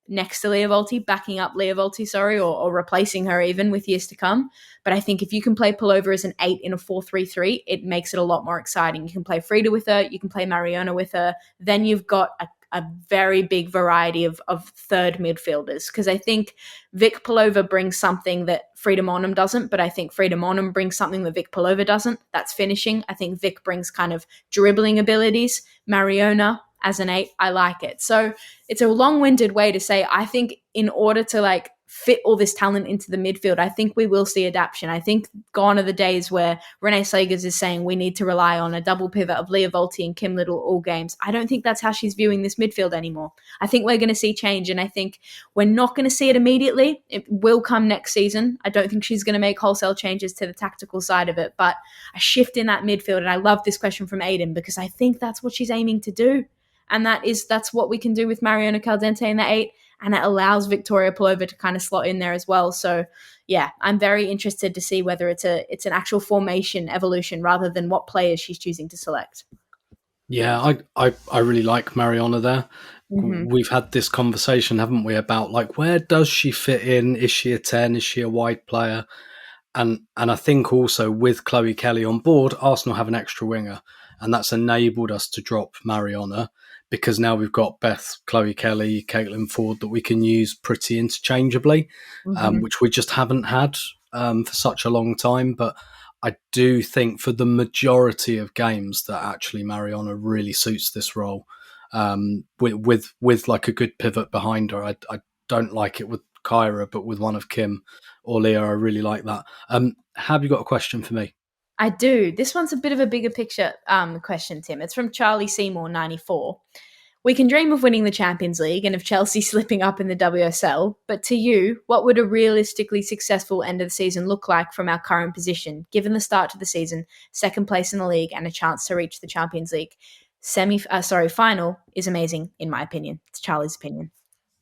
next to Leah Volti, backing up Leah Volti, or replacing her even with years to come. But I think if you can play Pelova as an 8 in a 4-3-3, it makes it a lot more exciting. You can play Frida with her, you can play Mariona with her, then you've got a very big variety of third midfielders, because I think Vic Palova brings something that Frida Monum doesn't, but I think Frida Monum brings something that Vic Palova doesn't. That's finishing. I think Vic brings kind of dribbling abilities. Mariona as an 8, I like it. So it's a long-winded way to say I think in order to like fit all this talent into the midfield, I think we will see adaptation. I think gone are the days where Renee Slegers is saying we need to rely on a double pivot of Leah Volti and Kim Little all games. I don't think that's how she's viewing this midfield anymore. I think we're going to see change, and I think we're not going to see it immediately. It will come next season. I don't think she's going to make wholesale changes to the tactical side of it, but a shift in that midfield. And I love this question from Aiden, because I think that's what she's aiming to do. And that's what we can do with Mariona Caldente in the 8. And it allows Victoria Palova to kind of slot in there as well. So, yeah, I'm very interested to see whether it's an actual formation evolution rather than what players she's choosing to select. Yeah, I really like Mariona there. Mm-hmm. We've had this conversation, haven't we, about like where does she fit in? Is she a 10? Is she a wide player? And I think also with Chloe Kelly on board, Arsenal have an extra winger, and that's enabled us to drop Mariona, because now we've got Beth, Chloe Kelly, Caitlin Ford that we can use pretty interchangeably, which we just haven't had for such a long time. But I do think for the majority of games that actually Mariona really suits this role, with like a good pivot behind her. I don't like it with Kyra, but with one of Kim or Leah, I really like that. Have you got a question for me? I do. This one's a bit of a bigger picture question, Tim. It's from Charlie Seymour 94. We can dream of winning the Champions League and of Chelsea slipping up in the WSL, but to you, what would a realistically successful end of the season look like from our current position, given the start to the season, second place in the league, and a chance to reach the Champions League? Final is amazing, in my opinion. It's Charlie's opinion.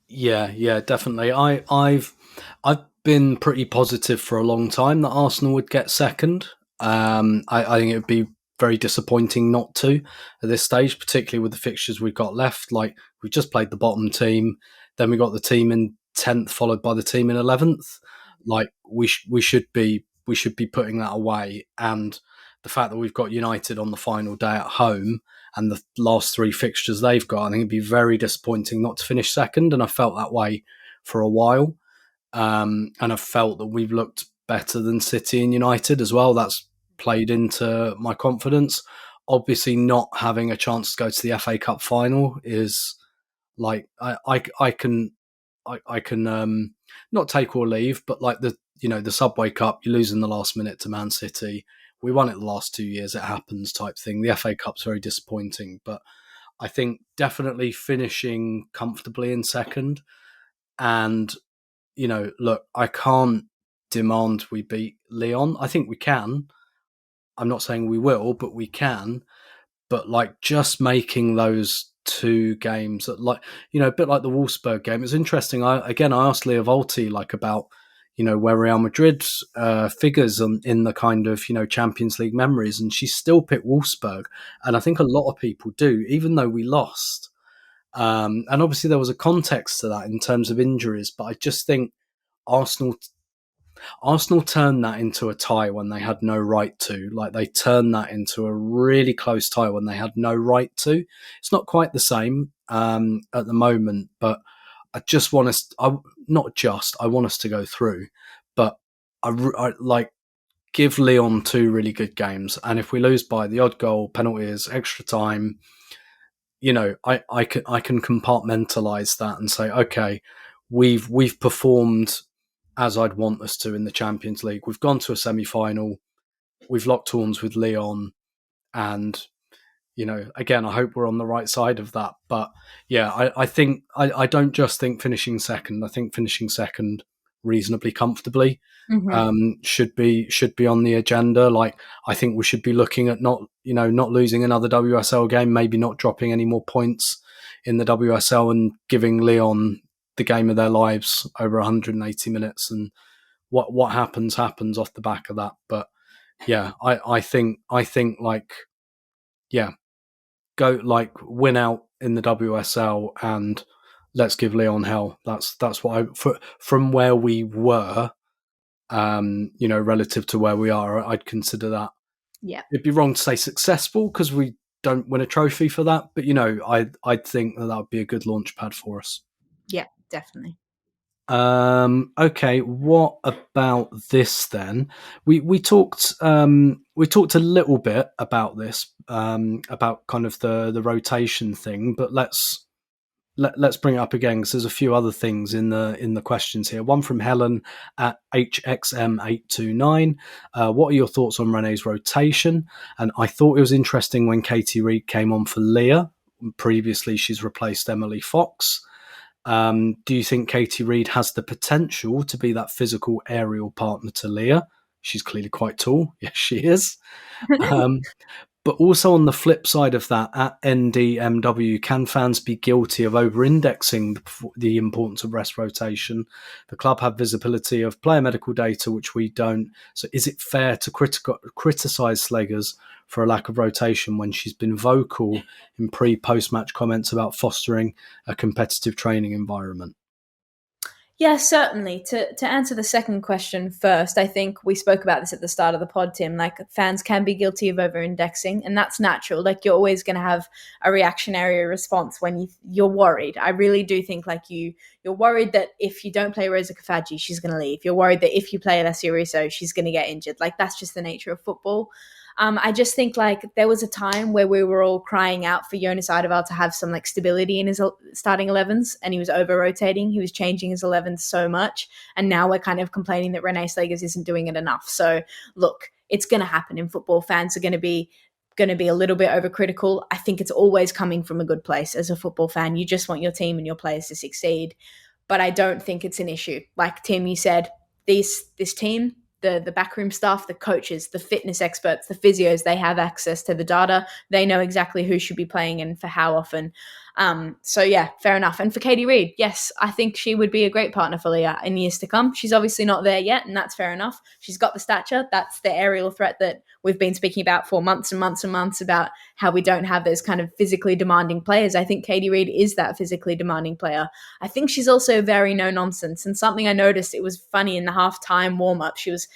Yeah, definitely. I've been pretty positive for a long time that Arsenal would get second. I think it would be very disappointing not to at this stage, particularly with the fixtures we've got left. Like, we've just played the bottom team, then we got the team in 10th, followed by the team in 11th. Like, we should be putting that away. And the fact that we've got United on the final day at home and the last 3 fixtures they've got, I think it'd be very disappointing not to finish second. And I felt that way for a while. And I felt that we've looked better than City and United as well. That's played into my confidence. Obviously, not having a chance to go to the FA Cup final is like I can not take or leave, but like the Subway Cup, you lose in the last minute to Man City. We won it the last 2 years. It happens, type thing. The FA Cup's very disappointing, but I think definitely finishing comfortably in second. And look, I can't demand we beat Lyon. I think we can. I'm not saying we will, but we can. But like just making those 2 games, that like a bit like the Wolfsburg game. It's interesting. I asked Leah Volti like about where Real Madrid figures in the kind of Champions League memories, and she still picked Wolfsburg, and I think a lot of people do, even though we lost. And obviously there was a context to that in terms of injuries, but I just think Arsenal turned that into a tie when they had no right to. Like, they turned that into a really close tie when they had no right to. It's not quite the same at the moment, but I just want us. I want us to go through, but I like give Lyon 2 really good games, and if we lose by the odd goal, penalties, extra time, I can compartmentalize that and say, okay, we've performed as I'd want us to in the Champions League. We've gone to a semi-final. We've locked horns with Lyon, and again, I hope we're on the right side of that. But yeah, I think I don't just think finishing second. I think finishing second reasonably comfortably should be on the agenda. Like, I think we should be looking at not losing another WSL game, maybe not dropping any more points in the WSL, and giving Lyon the game of their lives over 180 minutes. And what happens off the back of that. But yeah, I think like, yeah, go like win out in the WSL and let's give Lyon hell. That's what from where we were, relative to where we are, I'd consider that. Yeah, it'd be wrong to say successful because we don't win a trophy for that, but I'd think that would be a good launch pad for us. Yeah, definitely. Okay, what about this then? We talked a little bit about this, about kind of the rotation thing, but let's bring it up again because there's a few other things in the questions here. One from Helen at HXM829. What are your thoughts on Renee's rotation? And I thought it was interesting when Katie Reid came on for Leah. Previously, she's replaced Emily Fox. Do you think Katie Reid has the potential to be that physical aerial partner to Leah? She's clearly quite tall. Yes, she is. But also on the flip side of that, at NDMW, can fans be guilty of over-indexing the importance of rest rotation? The club have visibility of player medical data, which we don't. So is it fair to criticise Slegers for a lack of rotation when she's been vocal in pre-post-match comments about fostering a competitive training environment? Yeah, certainly. To answer the second question first, I think we spoke about this at the start of the pod, Tim. Like, fans can be guilty of over-indexing, and that's natural. Like, you're always going to have a reactionary response when you're worried. I really do think you're worried that if you don't play Rosa Kafaji, she's going to leave. You're worried that if you play Alessia Russo, she's going to get injured. Like, that's just the nature of football. I just think like there was a time where we were all crying out for Jonas Eidevall to have some like stability in his starting 11s, and he was over rotating. He was changing his 11s so much, and now we're kind of complaining that Renee Slegers isn't doing it enough. So look, it's going to happen in football. Fans are going to be a little bit overcritical. I think it's always coming from a good place as a football fan. You just want your team and your players to succeed, but I don't think it's an issue. Like Tim, you said, this team, the backroom staff, the coaches, the fitness experts, the physios, they have access to the data. They know exactly who should be playing and for how often. So yeah, fair enough. And for Katie Reid, yes, I think she would be a great partner for Leah in years to come. She's obviously not there yet, and that's fair enough. She's got the stature. That's the aerial threat that we've been speaking about for months and months and months, about how we don't have those kind of physically demanding players. I think Katie Reid is that physically demanding player. I think she's also very no nonsense. And something I noticed, it was funny in the halftime warm up, she was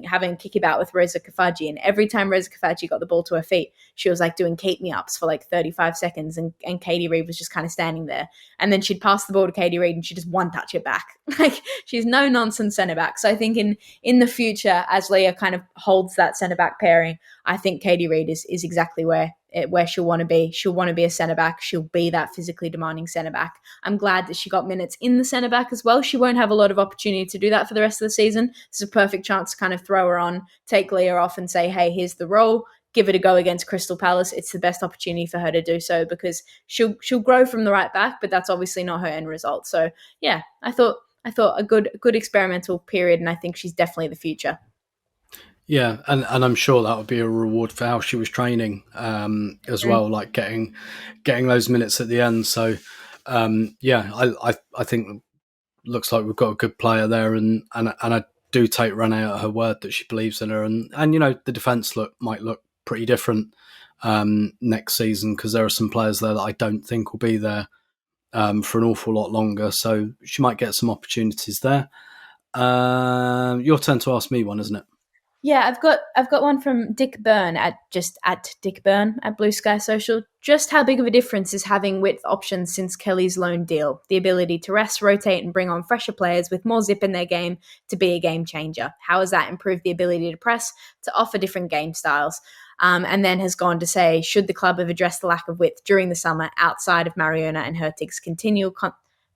having a kick about with Rosa Kafaji, and every time Rosa Kafaji got the ball to her feet, she was like doing keep me ups for like 35 seconds, and Katie Reid was just kind of standing there, and then she'd pass the ball to Katie Reid and she'd just one touch it back. Like, she's no nonsense centre back. So I think in the future, as Leah kind of holds that centre back pairing, I think Katie Reid is exactly where she'll want to be. She'll want to be a centre back. She'll be that physically demanding centre back. I'm glad that she got minutes in the centre back as well. She won't have a lot of opportunity to do that for the rest of the season. It's a perfect chance to kind of throw her on, take Leah off and say, hey, here's the role. Give it a go against Crystal Palace. It's the best opportunity for her to do so, because she'll grow from the right back, but that's obviously not her end result. So yeah, I thought a good experimental period, and I think she's definitely the future. Yeah, and I'm sure that would be a reward for how she was training as well, like getting those minutes at the end. So yeah, I think looks like we've got a good player there, and I do take Renee at her word that she believes in her, and the defence might look pretty different next season, because there are some players there that I don't think will be there for an awful lot longer. So she might get some opportunities there. Your turn to ask me one, isn't it? Yeah, I've got one from Dick Byrne at Dick Byrne at Blue Sky Social. Just how big of a difference is having width options since Kelly's loan deal? The ability to rest, rotate, and bring on fresher players with more zip in their game to be a game changer. How has that improved the ability to press, to offer different game styles? And then has gone to say, should the club have addressed the lack of width during the summer outside of Mariona and Hertig's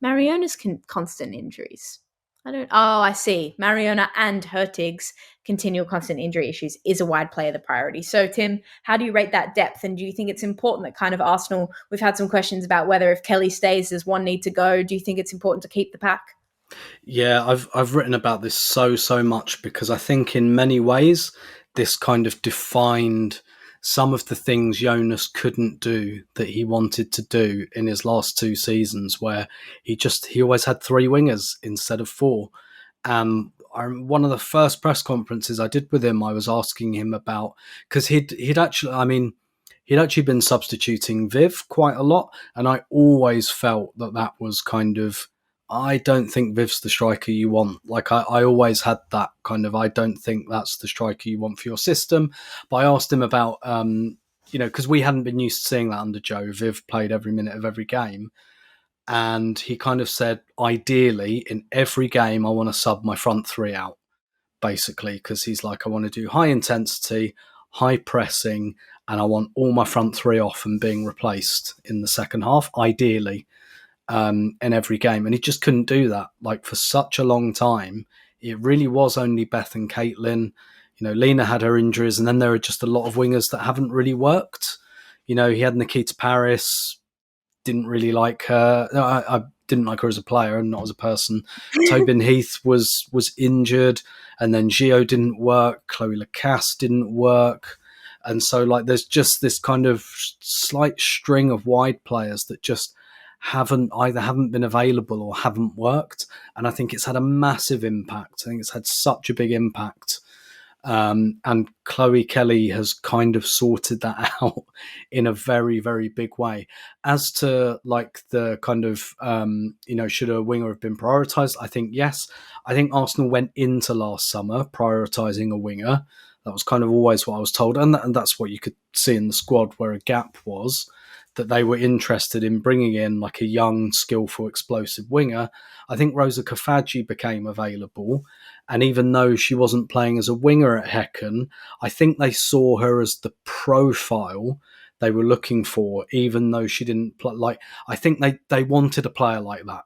Mariona's constant injuries? I see. Mariona and Hertig's continual constant injury issues is a wide player the priority. So, Tim, how do you rate that depth? And do you think it's important that kind of Arsenal, we've had some questions about whether if Kelly stays, does one need to go? Do you think it's important to keep the pack? Yeah, I've written about this so much, because I think in many ways this kind of defined some of the things Jonas couldn't do that he wanted to do in his last two seasons, where he always had three wingers instead of four. One of the first press conferences I did with him, I was asking him about, because he'd actually been substituting Viv quite a lot, and I always felt that was kind of, I don't think Viv's the striker you want. Like, I always had that kind of, I don't think that's the striker you want for your system. But I asked him about because we hadn't been used to seeing that under Joe. Viv played every minute of every game. And he kind of said, ideally, in every game, I want to sub my front three out, basically, because he's like, I want to do high intensity, high pressing, and I want all my front three off and being replaced in the second half, ideally, in every game. And he just couldn't do that. Like, for such a long time, it really was only Beth and Caitlin. Lena had her injuries, and then there are just a lot of wingers that haven't really worked. He had Nikita Paris. Didn't really like her. No, I didn't like her as a player and not as a person. Tobin Heath was injured, and then Gio didn't work. Chloe Lacasse didn't work, and so there's just this kind of slight string of wide players that just haven't been available or haven't worked, and I think it's had a massive impact. I think it's had such a big impact. And Chloe Kelly has kind of sorted that out in a very, very big way. As to the kind of, should a winger have been prioritised? I think yes. I think Arsenal went into last summer prioritising a winger. That was kind of always what I was told. And that's what you could see in the squad where a gap was, that they were interested in bringing in a young, skillful, explosive winger. I think Rosa Kafaji became available. And even though she wasn't playing as a winger at Häcken, I think they saw her as the profile they were looking for, even though she didn't play. I think they wanted a player like that,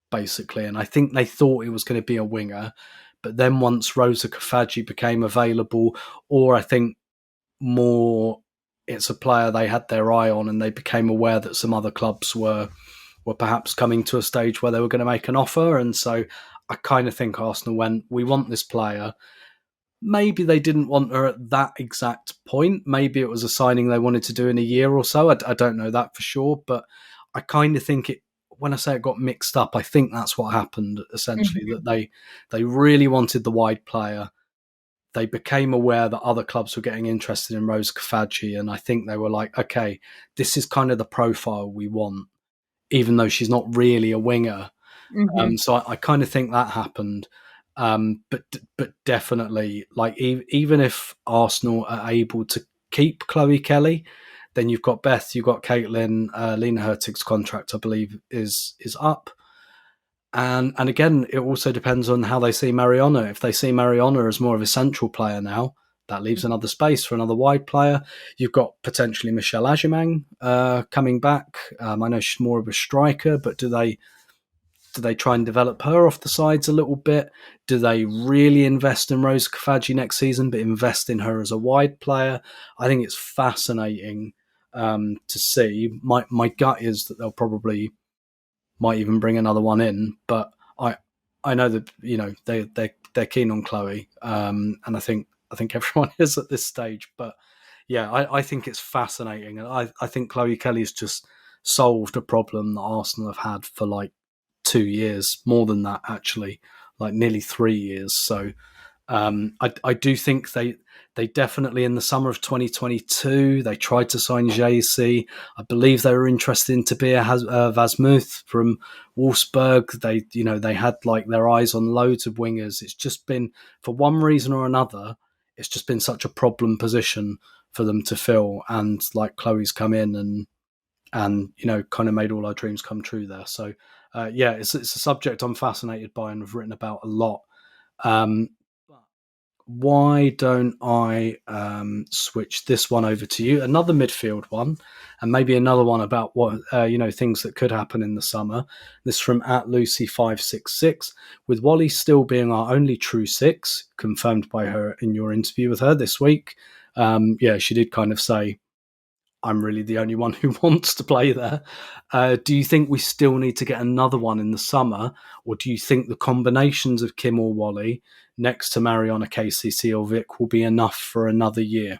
basically. And I think they thought it was going to be a winger. But then once Rosa Kafaji became available, or I think more it's a player they had their eye on, and they became aware that some other clubs were perhaps coming to a stage where they were going to make an offer. And so I kind of think Arsenal went, we want this player. Maybe they didn't want her at that exact point. Maybe it was a signing they wanted to do in a year or so. I don't know that for sure. But I kind of think when I say it got mixed up, I think that's what happened, essentially, that they really wanted the wide player. They became aware that other clubs were getting interested in Rose Kafaji, and I think they were like, okay, this is kind of the profile we want, even though she's not really a winger. So I kind of think that happened. But definitely, even if Arsenal are able to keep Chloe Kelly, then you've got Beth, you've got Caitlin, Lena Hurtig's contract, I believe, is up. And again, it also depends on how they see Mariona. If they see Mariona as more of a central player now, that leaves another space for another wide player. You've got potentially Michelle Agimang coming back. I know she's more of a striker, but do they try and develop her off the sides a little bit? Do they really invest in Rose Kafaji next season, but invest in her as a wide player? I think it's fascinating to see. My gut is that they'll probably might even bring another one in, but I know that they're keen on Chloe, and I think everyone is at this stage. But yeah, I think it's fascinating, and I think Chloe Kelly's just solved a problem that Arsenal have had for 2 years, more than that actually, nearly 3 years. So I do think they definitely, in the summer of 2022, they tried to sign JC. I believe they were interested in Tabea Vasmuth from Wolfsburg. They had their eyes on loads of wingers. It's just been, for one reason or another, it's just been such a problem position for them to fill. And Chloe's come in and kind of made all our dreams come true there. So it's a subject I'm fascinated by and have written about a lot. Why don't I switch this one over to you? Another midfield one, and maybe another one about what things that could happen in the summer. This from @Lucy566. With Wally still being our only true six, confirmed by her in your interview with her this week. She did kind of say, I'm really the only one who wants to play there. Do you think we still need to get another one in the summer, or do you think the combinations of Kim or Wally next to Mariona, KCC or Vic will be enough for another year?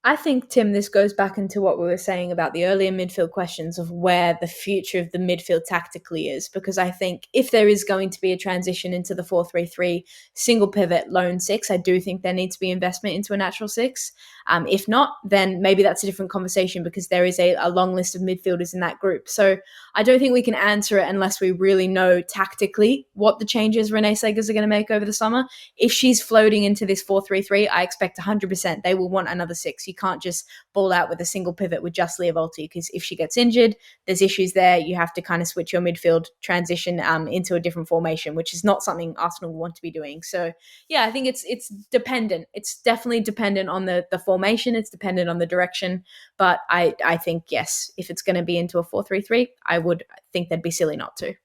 I think, Tim, this goes back into what we were saying about the earlier midfield questions of where the future of the midfield tactically is, because I think if there is going to be a transition into the 4-3-3 single pivot lone six, I do think there needs to be investment into a natural six. If not, then maybe that's a different conversation, because there is a long list of midfielders in that group. So I don't think we can answer it unless we really know tactically what the changes Renee Slegers are going to make over the summer. If she's floating into this 4-3-3, I expect 100% they will want another six. You You can't just ball out with a single pivot with just Leah Volti, because if she gets injured, there's issues there. You have to kind of switch your midfield transition into a different formation, which is not something Arsenal want to be doing. So yeah, I think it's dependent. It's definitely dependent on the formation. It's dependent on the direction. But I think, yes, if it's going to be into a 4-3-3, I would think they'd be silly not to.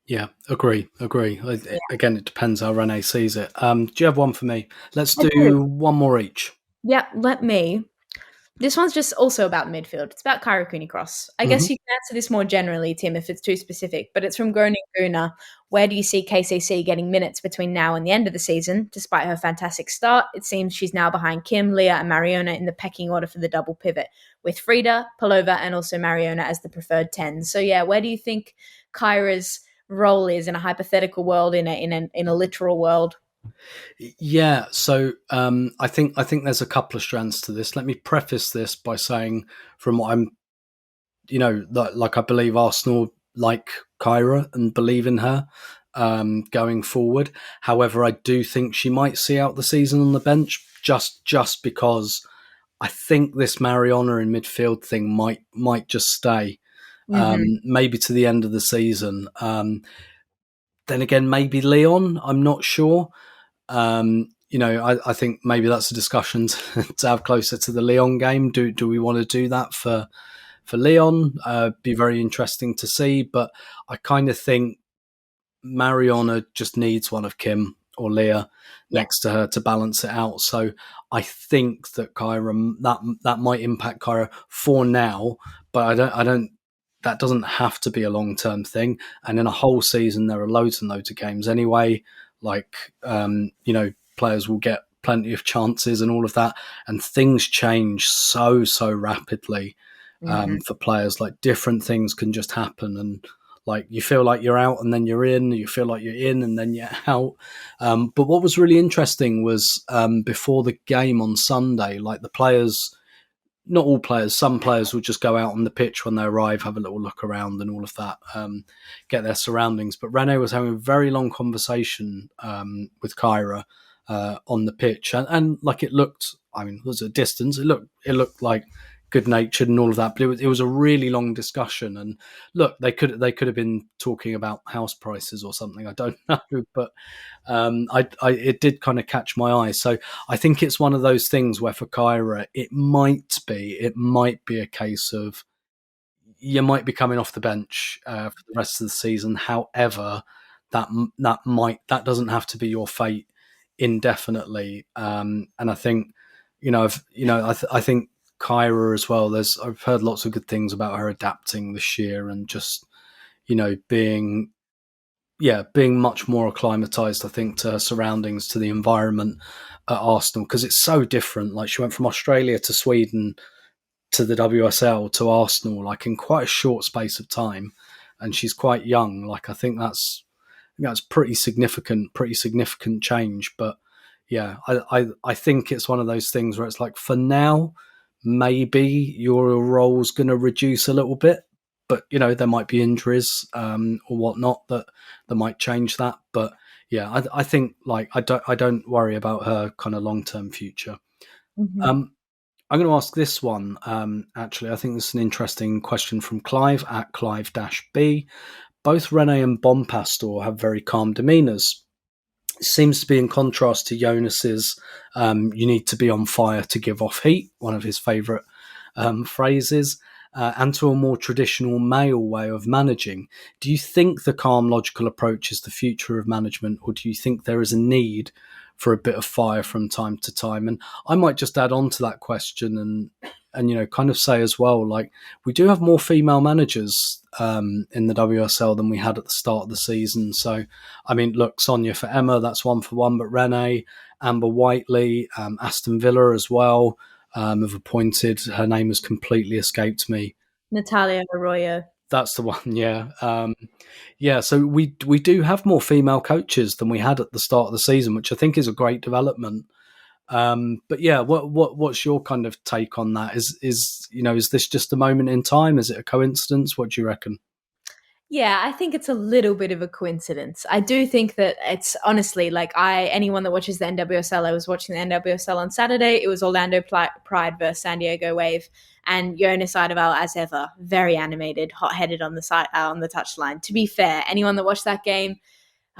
Yeah, agree. Yeah. Again, it depends how Renee sees it. Do you have one for me? Let's do one more each. Yeah, let me. This one's just also about midfield. It's about Kyra Cooney-Cross. I guess you can answer this more generally, Tim, if it's too specific, but it's from Groning Guna. Where do you see KCC getting minutes between now and the end of the season? Despite her fantastic start, it seems she's now behind Kim, Leah, and Mariona in the pecking order for the double pivot, with Frida, Palova, and also Mariona as the preferred 10. So yeah, where do you think Kyra's role is in a hypothetical world, in a literal world? Yeah, so I think there's a couple of strands to this. Let me preface this by saying, from what I'm, like I believe Arsenal like Kyra and believe in her going forward. However, I do think she might see out the season on the bench, just because I think this Mariana in midfield thing might just stay, maybe to the end of the season. Then again, maybe Leon. I'm not sure. I think maybe that's a discussion to have closer to the Leon game. Do we want to do that for Leon? Be very interesting to see. But I kind of think Mariana just needs one of Kim or Leah next to her to balance it out. So I think that Kyra, that might impact Kyra for now, but I don't. That doesn't have to be a long-term thing. And in a whole season, there are loads and loads of games anyway. Like, players will get plenty of chances and all of that. And things change so rapidly for players. Like, different things can just happen. And like, you feel like you're out and then you're in. You feel like you're in and then you're out. But what was really interesting was before the game on Sunday, like the players, not all players, some players will just go out on the pitch when they arrive, have a little look around and all of that, get their surroundings. But Renee was having a very long conversation with Kyra on the pitch. And like, it looked, I mean, it was a distance. It looked like good natured and all of that, but it was a really long discussion. And look, they could have been talking about house prices or something. I don't know, but it did kind of catch my eye. So I think it's one of those things where for Kyra, it might be a case of you might be coming off the bench for the rest of the season. However, that doesn't have to be your fate indefinitely. And I think, I think Kyra as well. I've heard lots of good things about her adapting this year and just, being much more acclimatized, I think, to her surroundings, to the environment at Arsenal, because it's so different. Like, she went from Australia to Sweden to the WSL to Arsenal, like in quite a short space of time, and she's quite young. Like, I think that's pretty significant change. But yeah, I think it's one of those things where it's like, for now, maybe your role's going to reduce a little bit, but there might be injuries or whatnot that might change that. But yeah, I think, like, I don't worry about her kind of long-term future. I'm going to ask this one. Actually, I think this is an interesting question from Clive at Clive-B. Both Renee and Bompastor have very calm demeanours. It seems to be in contrast to Jonas's you need to be on fire to give off heat, one of his favourite phrases, and to a more traditional male way of managing. Do you think the calm, logical approach is the future of management, or do you think there is a need for a bit of fire from time to time? And I might just add on to that question and kind of say as well, like, we do have more female managers in the WSL than we had at the start of the season. So, I mean, look, Sonia for Emma, that's 1 for 1, but Renee, Amber Whiteley, Aston Villa as well, have appointed, her name has completely escaped me. Natalia Arroyo. That's the one, yeah. So we do have more female coaches than we had at the start of the season, which I think is a great development. But yeah, what's your kind of take on that? Is this just a moment in time? Is it a coincidence? What do you reckon? Yeah, I think it's a little bit of a coincidence. I do think that it's honestly like anyone that watches the NWSL, I was watching the NWSL on Saturday. It was Orlando Pride versus San Diego Wave, and Jonas Eidevall, as ever, very animated, hot-headed on the side on the touchline. To be fair, anyone that watched that game,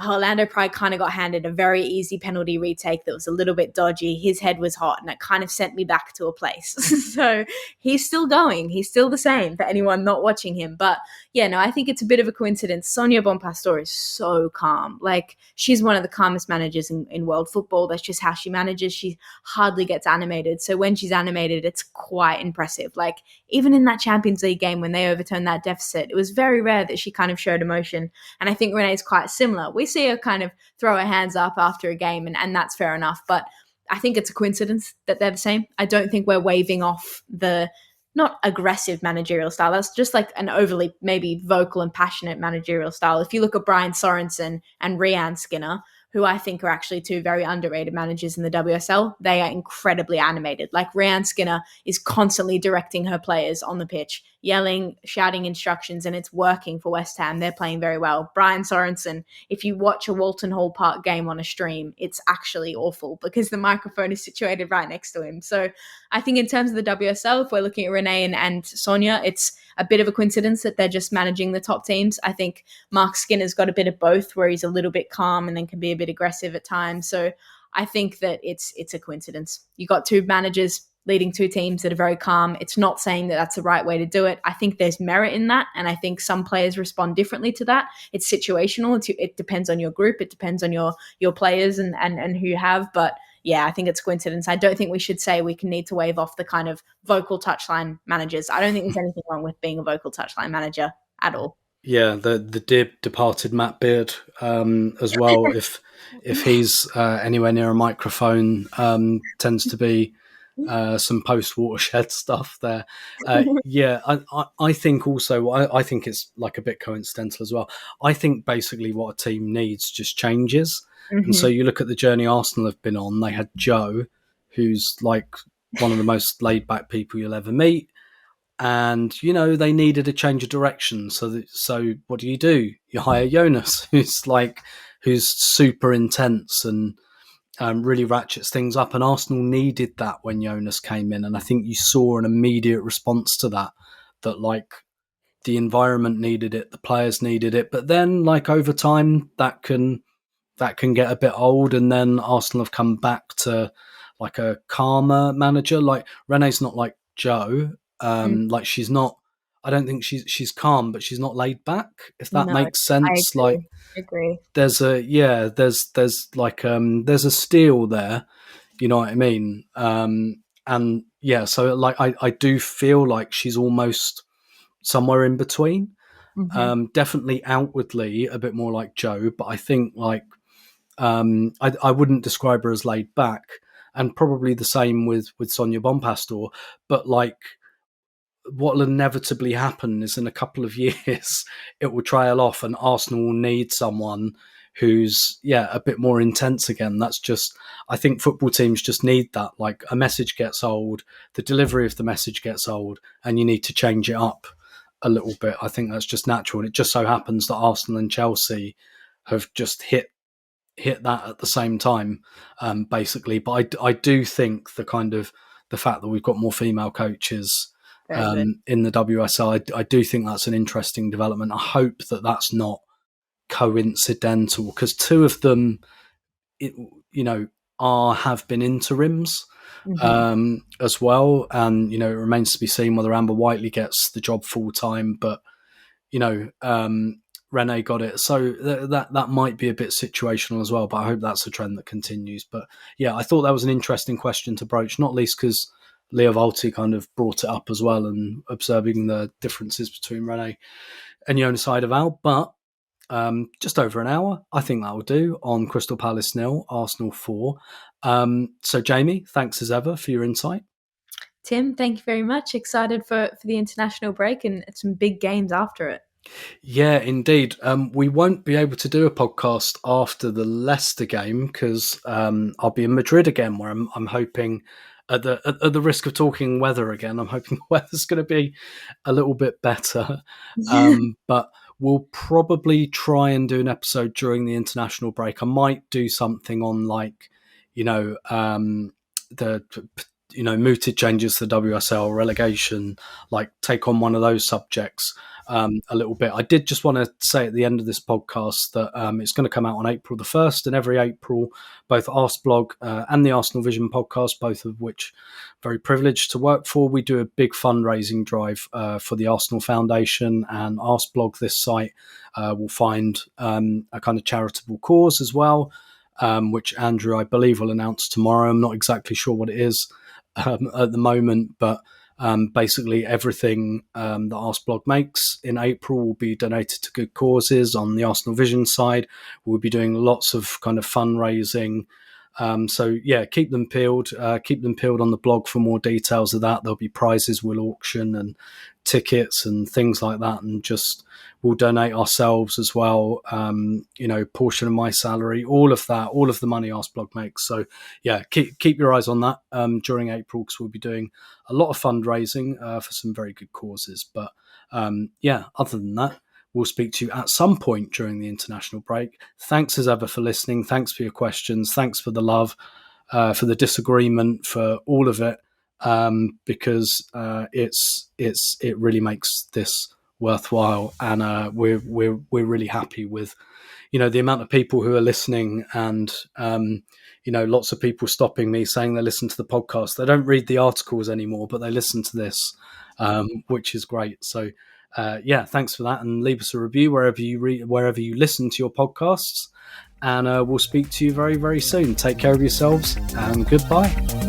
Orlando Pride kind of got handed a very easy penalty retake that was a little bit dodgy. His head was hot, and it kind of sent me back to a place. So he's still going. He's still the same for anyone not watching him. But yeah, no, I think it's a bit of a coincidence. Sonia Bonpastor is so calm. Like, she's one of the calmest managers in world football. That's just how she manages. She hardly gets animated. So when she's animated, it's quite impressive. Like, even in that Champions League game when they overturned that deficit, it was very rare that she kind of showed emotion. And I think Renee's quite similar. We see her kind of throw her hands up after a game, and that's fair enough. But I think it's a coincidence that they're the same. I don't think we're waving off the not aggressive managerial style. That's just like an overly maybe vocal and passionate managerial style. If you look at Brian Sorensen and Rianne Skinner, who I think are actually two very underrated managers in the WSL, they are incredibly animated. Like, Rianne Skinner is constantly directing her players on the pitch, yelling, shouting instructions, and it's working for West Ham. They're playing very well. Brian Sorensen, if you watch a Walton Hall Park game on a stream, it's actually awful because the microphone is situated right next to him. So I think in terms of the WSL, if we're looking at Renee and Sonia, it's a bit of a coincidence that they're just managing the top teams. I think Mark Skinner's got a bit of both, where he's a little bit calm and then can be a bit aggressive at times. So I think that it's a coincidence. You got two managers leading two teams that are very calm. It's not saying that that's the right way to do it. I think there's merit in that, and I think some players respond differently to that. It's situational. It depends on your group. It depends on your players and who you have. But yeah, I think it's coincidence. I don't think we should say we can need to wave off the kind of vocal touchline managers. I don't think there's anything wrong with being a vocal touchline manager at all. Yeah, the dear departed Matt Beard as well. If he's anywhere near a microphone, tends to be some post watershed stuff there. Yeah, I think also I think it's like a bit coincidental as well. I think basically what a team needs just changes, and so you look at the journey Arsenal have been on. They had Joe, who's like one of the most laid back people you'll ever meet. And they needed a change of direction. So what do? You hire Jonas, who's super intense and really ratchets things up. And Arsenal needed that when Jonas came in, and I think you saw an immediate response to that. That like the environment needed it, the players needed it, but then like over time that can get a bit old, and then Arsenal have come back to like a calmer manager. Like Renee's not like Joe. Like she's not. I don't think she's calm, but she's not laid back. If that No, makes I sense. agree. Like there's a steel there. You know what I mean? And yeah, so like I do feel like she's almost somewhere in between. Definitely outwardly a bit more like Joe, but I think like I wouldn't describe her as laid back, and probably the same with Sonia Bonpastor, but like what will inevitably happen is in a couple of years it will trail off and Arsenal will need someone who's a bit more intense again. That's just, I think football teams just need that. Like a message gets old, the delivery of the message gets old, and you need to change it up a little bit. I think that's just natural, and it just so happens that Arsenal and Chelsea have just hit that at the same time, basically. But I do think the fact that we've got more female coaches in the WSL, I do think that's an interesting development. I hope that that's not coincidental, because two of them, have been interims as well, and it remains to be seen whether Amber Whiteley gets the job full time. But Renee got it, so that might be a bit situational as well. But I hope that's a trend that continues. But yeah, I thought that was an interesting question to broach, not least because Leah Volti kind of brought it up as well, and observing the differences between Renee and Jonas Eidevall. But just over an hour, I think that will do on Crystal Palace 0, Arsenal 4. So Jamie, thanks as ever for your insight. Tim, thank you very much. Excited for the international break and some big games after it. Yeah, indeed. We won't be able to do a podcast after the Leicester game because I'll be in Madrid again, where I'm hoping, at the risk of talking weather again, I'm hoping the weather's going to be a little bit better. But we'll probably try and do an episode during the international break. I might do something on like, the mooted changes to the WSL relegation, like take on one of those subjects a little bit. I did just want to say at the end of this podcast that it's going to come out on April the 1st, and every April, both Arseblog and the Arsenal Vision podcast, both of which very privileged to work for, we do a big fundraising drive for the Arsenal Foundation, and Arseblog, this site, will find a kind of charitable cause as well, which Andrew, I believe, will announce tomorrow. I'm not exactly sure what it is at the moment, but basically everything that Arseblog makes in April will be donated to good causes. On the Arsenal Vision side, we'll be doing lots of kind of fundraising. So yeah, keep them peeled on the blog for more details of that. There'll be prizes we'll auction and tickets and things like that, and just we'll donate ourselves as well. Portion of my salary, all of that, all of the money Arseblog makes. So yeah, keep your eyes on that during April, because we'll be doing a lot of fundraising for some very good causes. But other than that, we'll speak to you at some point during the international break. Thanks as ever for listening. Thanks for your questions. Thanks for the love, for the disagreement, for all of it, because it really makes this worthwhile, and we're really happy with the amount of people who are listening, and lots of people stopping me saying they listen to the podcast. They don't read the articles anymore, but they listen to this, which is great. So thanks for that, and leave us a review wherever you listen to your podcasts, and we'll speak to you very, very soon. Take care of yourselves, and goodbye.